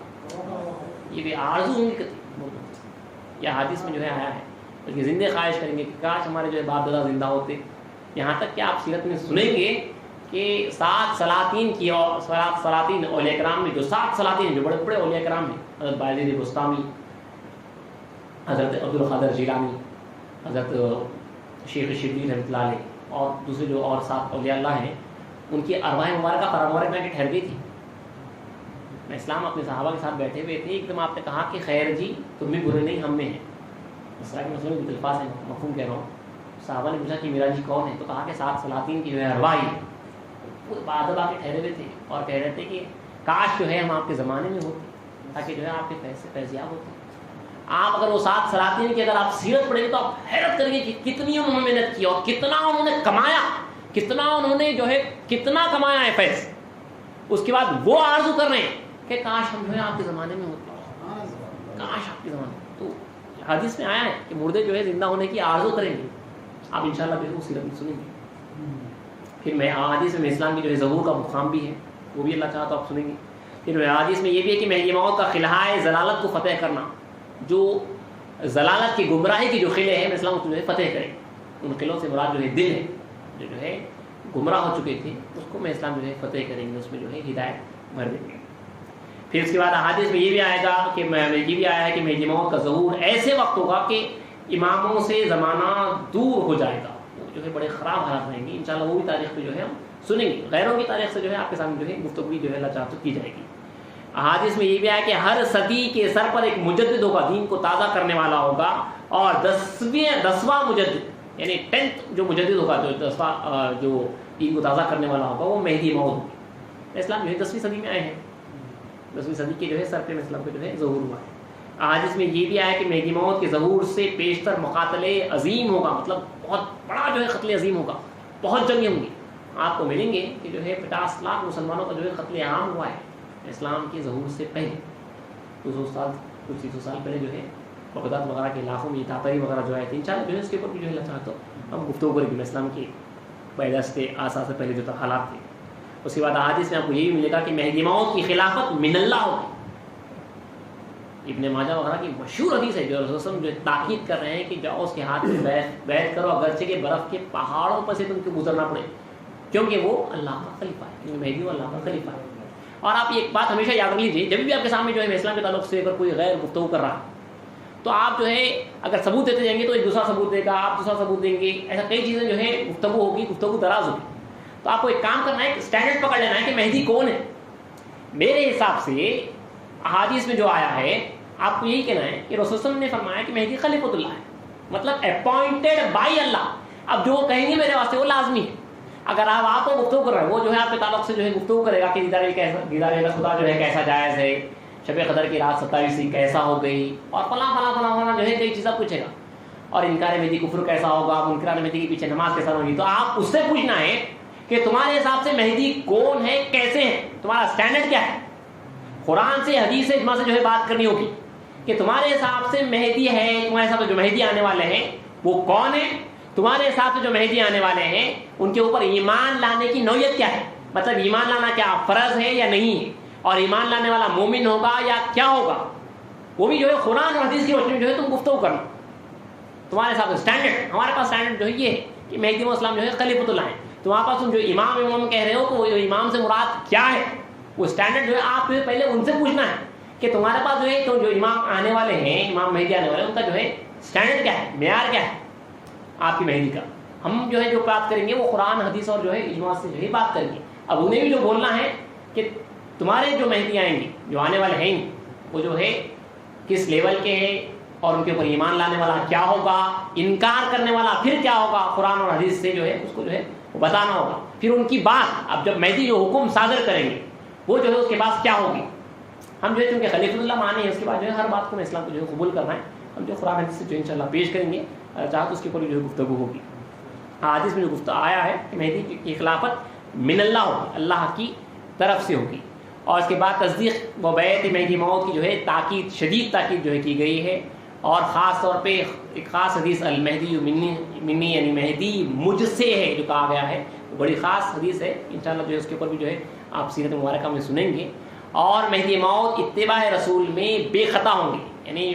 یہ بھی آرزو ہوں گی مردوں، یہ احادیث میں جو ہے آیا ہے، بلکہ زندہ خواہش کریں گے کہ کاش ہمارے جو ہے باپ دادا زندہ ہوتے۔ یہاں تک کہ آپ سیرت میں سنیں گے کہ 7 سلاطین کی، اور 7 سلاطین اولیاء کرام میں جو 7 سلاطین جو بڑے بڑے اولیاء کرام ہیں، حضرت بایزید بستامی، حضرت عبد القادر جیلانی، حضرت شیخ شبلی رحمۃ اللہ علیہ، اور دوسرے جو اور 7 اولیاء اللہ ہیں، ان کی ارواح مبارکہ قرار مبارک میں ٹھہر گئی تھی۔ میں اسلام اپنے صحابہ کے ساتھ بیٹھے ہوئے تھے، ایک دم آپ نے کہا کہ خیر جی تم بھی برے نہیں، ہم میں ہیں، اس طرح کے مسئلے میں الفاظ ہیں، مفہوم کہہ رہا ہوں۔ صحابہ نے پوچھا کہ میرا جی کون ہے، تو کہا کہ 7 سلاطین کی جو ہے ارواح ہے، وہ بادل آ کے ٹھہرے ہوئے تھے اور کہہ رہے تھے کہ کاش جو ہے ہم آپ کے زمانے میں ہوتے تاکہ جو ہے آپ کے پیسے فیضیاب ہوتے۔ آپ اگر وہ 7 سلاطین کی اگر آپ سیرت پڑھیں گے تو آپ حیرت کریں گے کہ کتنی انہوں نے محنت کی اور کتنا انہوں نے کمایا، کتنا انہوں نے جو ہے کتنا کمایا ہے فیض۔ اس کے بعد وہ آرزو کر رہے ہیں کہ کاش ہم جو ہے آپ کے زمانے میں ہوتے، کاش آپ کے زمانے میں۔ تو حدیث میں آیا ہے کہ مردے جو ہے زندہ ہونے کی آرزو کریں گے، آپ انشاءاللہ جو ہے وہ سیرت میں سنیں گے۔ پھر میں حدیث میں اسلام کی جو ہے ظہور کا مقام بھی ہے، وہ بھی اللہ چاہا تو آپ سنیں گے۔ پھر حدیث میں یہ بھی ہے کہ مہدی موعود کا خلائے ضلالت کو فتح کرنا، جو ضلالت کی گمراہی کی جو قلعے ہیں اسلام کو جو ہے فتح کریں، ان قلعوں سے مراد جو ہے دل ہے، جو ہے گمراہ ہو چکے تھے اس کو میں اسلام جو ہے فتح کریں گے، اس میں جو ہے ہدایت بھر دیں گے۔ پھر اس کے بعد احادیث میں یہ بھی آئے گا کہ یہ بھی آیا ہے کہ مہدی موعود کا ظہور ایسے وقت ہوگا کہ اماموں سے زمانہ دور ہو جائے گا، جو ہے بڑے خراب حالات رہیں گے. انشاءاللہ وہ بھی تاریخ پہ جو ہے ہم سنیں گے، غیروں کی تاریخ سے جو ہے آپ کے سامنے جو ہے گفتگو جو ہے اللہ چاہتے کی جائے گی. احادیث میں یہ بھی آیا کہ ہر صدی کے سر پر ایک مجدد ہوگا، دین کو تازہ کرنے والا ہوگا، اور 10واں مجدد یعنی 10th جو مجدد ہوگا، جو 10واں جو دین کو تازہ کرنے والا ہوگا، وہ مہدی موعود ہوگی. اسلام جو ہے 10ویں صدی میں آئے ہیں، 10ویں صدی کے جو ہے سر پہ اسلام کا جو ہے ظہور ہوا ہے. احادیث میں یہ بھی آیا کہ مہدی موعود کے ظہور سے پیشتر مقاتلے عظیم ہوگا، مطلب بہت بڑا جو ہے قتل عظیم ہوگا، بہت جنگیں ہوں گی. آپ کو ملیں گے کہ جو ہے 50 لاکھ مسلمانوں کا جو ہے قتل عام ہوا ہے اسلام کے ظہور سے پہلے. 200 سال کچھ 300 سال پہلے جو ہے بغداد وغیرہ کے علاقوں میں تاتری وغیرہ جو آئے تھے. انشاءاللہ جو ہے اس کے اوپر بھی جو ہے اللہ چاہتا ہوں ہم گفتگو کریں گے اسلام کی پیدائش سے آسا سے پہلے جو حالات تھے. اس کے بعد احادیث میں آپ کو یہ بھی ملے گا کہ مہدی موعود کی خلافت من اللہ ہوگی. ابن ماجہ وغیرہ کی مشہور حدیث ہے جو رسول صلی اللہ علیہ وسلم جو تاکید کر رہے ہیں کہ جاؤ اس کے ہاتھ میں بیعت کرو، اگرچہ کہ برف کے پہاڑوں پر سے تم کو گزرنا پڑے، کیونکہ وہ اللہ کا خلیفہ ہے، کیونکہ مہدی وہ اللہ کا خلیفہ ہے. اور آپ ایک بات ہمیشہ یاد رکھ لیجیے، جب بھی آپ کے سامنے جو ہے اسلام کے تعلق سے اگر کوئی غیر گفتگو کر رہا تو آپ جو ہے اگر ثبوت دیتے جائیں گے تو ایک دوسرا ثبوت دے گا، آپ دوسرا ثبوت دیں گے، ایسا کئی چیزیں جو ہے گفتگو ہوگی، گفتگو دراز ہوگی. تو آپ کو ایک کام کرنا ہے، اسٹینڈرڈ پکڑ لینا ہے کہ مہدی کون ہے. میرے حساب سے احادیث میں جو آیا ہے آپ کو یہی کہنا ہے کہ رسول صلی اللہ علیہ وسلم نے فرمایا کہ مہدی خلیفۃ اللہ ہے، مطلب اپوائنٹڈ بائی اللہ. اب جو کہیں گے میرے واسطے وہ لازمی ہے. اگر آپ کو گفتگو کر رہے ہیں، وہ جو ہے آپ کے تعلق سے جو ہے گفتگو کرے گا کہ دیدار خدا جو ہے کیسا جائز ہے، شب قدر کی رات 27 کیسا ہو گئی، اور فلاں فلاں فلاں فلاں جو ہے کئی چیزیں پوچھے گا، اور انکار مہدی کفر کیسا ہوگا، منکران مہدی کے پیچھے نماز کیسا ہوگی. تو آپ اس سے پوچھنا ہے کہ تمہارے حساب سے مہدی کون ہے، کیسے ہیں، تمہارا اسٹینڈرڈ کیا ہے. قرآن سے حدیث سے اجماع سے جو ہے بات کرنی ہوگی کہ تمہارے حساب سے مہدی ہے، تمہارے حساب سے جو مہدی آنے والے ہیں وہ کون ہیں، تمہارے حساب سے جو مہدی آنے والے ہیں ان کے اوپر ایمان لانے کی نوعیت کیا ہے، مطلب ایمان لانا کیا فرض ہے یا نہیں ہے، اور ایمان لانے والا مومن ہوگا یا کیا ہوگا. وہ بھی جو ہے قرآن اور حدیث کی روشنی میں جو ہے تم گفتگو کرنا. تمہارے حساب سے اسٹینڈرڈ، ہمارے پاس اسٹینڈرڈ جو ہے یہ ہے کہ مہدی موعود اسلام جو ہے خلیفۃ اللہ ہے. تمہارے پاس تم جو امام کہہ رہے ہو تو وہ امام سے مراد کیا ہے، وہ اسٹینڈرڈ جو ہے آپ جو ہے پہلے ان سے پوچھنا ہے کہ تمہارے پاس جو ہے تو جو امام آنے والے ہیں، امام مہدی آنے والے ہیں، ان کا جو ہے اسٹینڈرڈ کیا ہے، معیار کیا ہے آپ کی مہدی کا. ہم جو ہے جو بات کریں گے وہ قرآن حدیث اور جو ہے اجماع سے جو ہے بات کریں گے. اب انہیں بھی جو بولنا ہے کہ تمہارے جو مہدی آئیں گے، جو آنے والے ہیں، وہ جو ہے کس لیول کے ہیں، اور ان کے اوپر ایمان لانے والا کیا ہوگا، انکار کرنے والا پھر کیا ہوگا. قرآن اور حدیث سے جو ہے اس کو جو ہے بتانا ہوگا. پھر ان کی بات، اب جب مہدی جو حکم صادر کریں گے وہ جو ہے اس کے پاس کیا ہوگی. ہم جو ہے چونکہ خلیفۃ اللہ مانے ہیں، اس کے بعد جو ہے ہر بات کو اسلام کو جو ہے قبول کرنا ہے. ہم جو قرآن حدیث سے جو انشاءاللہ پیش کریں گے چاہے تو اس کے اوپر جو ہے گفتگو ہوگی. حدیث میں جو گفتگو آیا ہے کہ مہدی کی خلافت من اللہ ہوگی، اللہ کی طرف سے ہوگی. اور اس کے بعد تصدیق و بیعت مہدی موعود کی جو ہے تاکید، شدید تاکید جو ہے کی گئی ہے. اور خاص طور پہ ایک خاص حدیث المہدی منی یعنی مہدی مجھ سے ہے جو کہا گیا ہے، وہ بڑی خاص حدیث ہے. انشاءاللہ جو ہے اس کے اوپر بھی جو ہے آپ سیرت مبارکہ میں سنیں گے. اور مہدی موعود اتباع رسول میں بے خطا ہوں گے، یعنی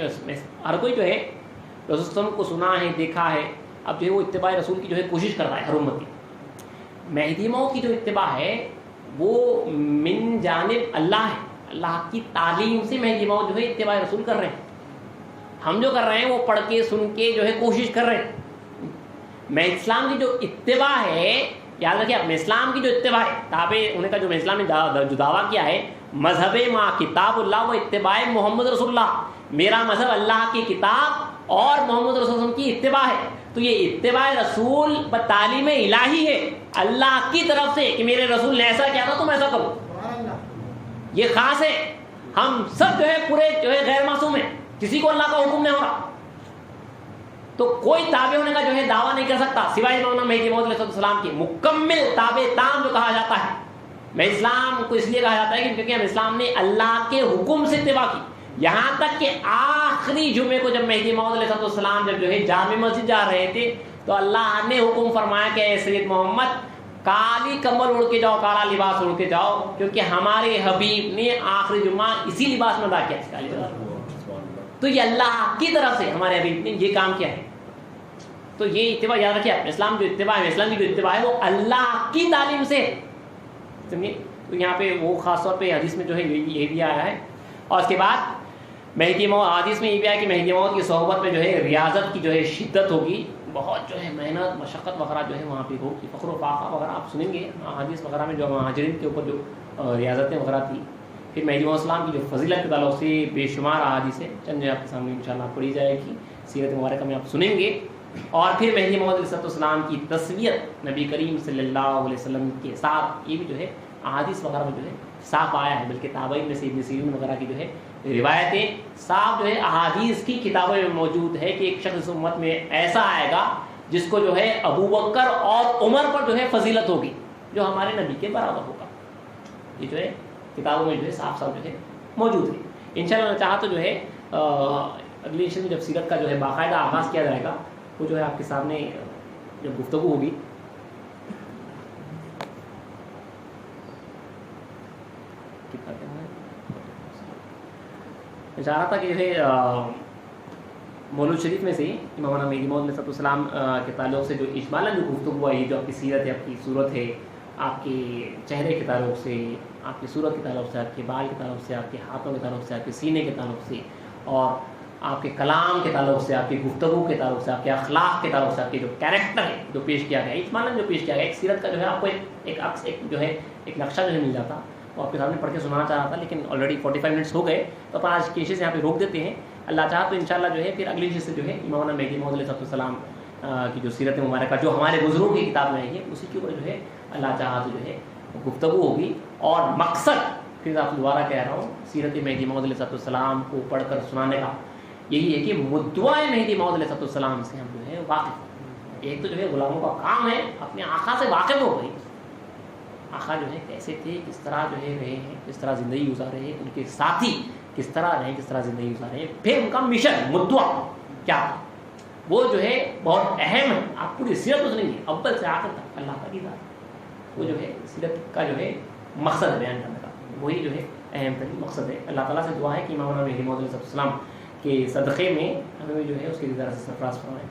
ہر کوئی جو ہے رسول صلی اللہ علیہ وسلم کو سنا ہے، دیکھا ہے، اب جو ہے وہ اتباع رسول کی جو ہے کوشش کر رہا ہے ہر امتی. مہدی موعود کی جو اتباع ہے وہ من جانب اللہ ہے، اللہ کی تعلیم سے مہدی موعود جو ہے اتباع رسول کر رہے ہیں. ہم جو کر رہے ہیں وہ پڑھ کے سن کے جو ہے کوشش کر رہے ہیں. میں اسلام کی جو اتباع ہے، یاد رکھیے میں اسلام کی جو اتباع ہے، تابع ہونے کا جو میں اسلام نے جو دعویٰ کیا ہے، مذہب ما کتاب اللہ و اتباع محمد رسول اللہ، میرا مذہب اللہ کی کتاب اور محمد رسول اللہ کی اتباع ہے. تو یہ اتباع رسول تعلیم الہی ہے اللہ کی طرف سے کہ میرے رسول نے ایسا کیا تھا تم ایسا کرو. یہ خاص ہے. ہم سب جو ہے پورے جو ہے غیر معصوم ہیں، کسی کو اللہ کا حکم نہیں ہو رہا، تو کوئی تابع ہونے کا جو ہے دعویٰ نہیں کر سکتا سوائے مولانا مہدی موعود علیہ السلام کی. مکمل تابع تام جو کہا جاتا ہے، میں اسلام کو اس لیے کہا جاتا ہے کیونکہ ہم اسلام نے اللہ کے حکم سے اتباع کی. یہاں تک کہ آخری جمعے کو جب مہدی موعود علیہ السلام جب جو ہے جامع مسجد جا رہے تھے تو اللہ نے حکم فرمایا کہ اے سید محمد کالی کمبل اڑ کے جاؤ، کالا لباس اڑ کے جاؤ، کیونکہ ہمارے حبیب نے آخری جمعہ اسی لباس میں ادا کیا تھا. تو یہ اللہ کی طرف سے ہمارے حبیب نے یہ کام کیا ہے. تو یہ اتباع یاد رکھیے، اسلام جو اتباع ہے، اسلام کی جو اتباع ہے وہ اللہ کی تعلیم سے، سمجھے. تو یہاں پہ وہ خاص طور پہ حدیث میں جو ہے یہ بھی آیا ہے. اور اس کے بعد مہدی موعود حدیث میں یہ بھی آیا کہ مہدی موعود کی صحبت میں جو ہے ریاضت کی جو ہے شدت ہوگی، بہت جو ہے محنت مشقت وغیرہ جو ہے وہاں پہ ہوگی، فخر و فاقہ وغیرہ آپ سنیں گے حدیث وغیرہ میں جو مہاجرین کے اوپر جو ریاضتیں وغیرہ تھی. پھر مہدی موعود السلام کی جو فضیلت کے تعلق سے بے شمار احادیث ہیں، چند جو آپ کے سامنے انشاءاللہ پڑھی جائے گی، سیرت مبارکہ میں آپ سنیں گے. اور پھر مہدی موعود علیہ السلام کی تصویت نبی کریم صلی اللہ علیہ وسلم کے ساتھ، یہ بھی جو ہے احادیث وغیرہ میں جو ہے صاف آیا ہے، بلکہ تابعین میں سے ابن سیرین وغیرہ کی جو ہے روایتیں صاف جو ہے احادیث کی کتابوں میں موجود ہے کہ ایک شخص امت میں ایسا آئے گا جس کو جو ہے ابو بکر اور عمر پر جو ہے فضیلت ہوگی، جو ہمارے نبی کے برابر ہوگا. یہ جو ہے کتابوں میں جو ہے صاف صاف جو ہے موجود ہے. انشاءاللہ میں چاہا تو جو ہے اگلی نشست میں جب سیرت کا جو ہے باقاعدہ آغاز کیا جائے گا، وہ جو ہے آپ کے سامنے جب گفتگو ہوگی چاہ رہا تھا کہ جو ہے مولود شریف میں سے امام مہدی موعود علیہ السلام کے تعلق سے جو اجمالاً جو گفتگو آئی، جو آپ کی سیرت ہے، آپ کی صورت ہے، آپ کے چہرے کے تعلق سے، آپ کی صورت کے تعلق سے، آپ کے بال کے تعلق سے، آپ کے ہاتھوں کے تعلق سے، آپ کے سینے کے تعلق سے، اور آپ کے کلام کے تعلق سے، آپ کی گفتگو کے تعلق سے، آپ کے اخلاق کے تعلق سے، آپ کے جو کیریکٹر ہے جو پیش کیا گیا، اجمالاً جو پیش کیا گیا، ایک سیرت کا جو ہے آپ کو ایک جو ہے ایک نقشہ جو ہے مل جاتا. وہ آپ کے سامنے پڑھ کے سنانا چاہ رہا تھا، لیکن آلریڈی 45 منٹس ہو گئے، تو اپنا آج کی نشست یہاں پہ روک دیتے ہیں. اللہ چاہا تو انشاءاللہ جو ہے پھر اگلی نشست سے جو ہے امام مہدی موعود علیہ السلام کی جو سیرت مبارکہ جو ہمارے بزرگوں کی کتاب میں ہے، اسی کے اوپر جو ہے اللہ چاہا تو جو ہے گفتگو ہوگی. اور مقصد پھر آپ دوبارہ کہہ رہا ہوں، سیرت مہدی موعود علیہ السلام کو پڑھ کر سنانے کا یہی ہے کہ مدعا مہدی موعود علیہ السلام سے ہم جو ہے واقف. ایک تو جو ہے غلاموں کا کام ہے اپنے آقا سے واقف ہو گئی، آقا جو ہے کیسے تھے، کس طرح جو ہے رہے ہیں، کس طرح زندگی گزارے ہیں، ان کے ساتھی کس طرح رہے، کس طرح زندگی گزارے ہیں، پھر ان کا مشن مدعا کیا تھا، وہ جو ہے بہت اہم ہے. آپ پوری سیرت سنیں گے اول سے آخر تک، اللہ کا دیدار، وہ جو ہے سیرت کا جو ہے مقصد بیان کرنے کا، وہی جو ہے اہم ترین مقصد ہے. اللہ تعالیٰ سے دعا ہے کہ امام مہدی موعود علیہ السلام کے صدقے میں ہمیں جو ہے اس کے دیدار سے سرفراز فرمائے.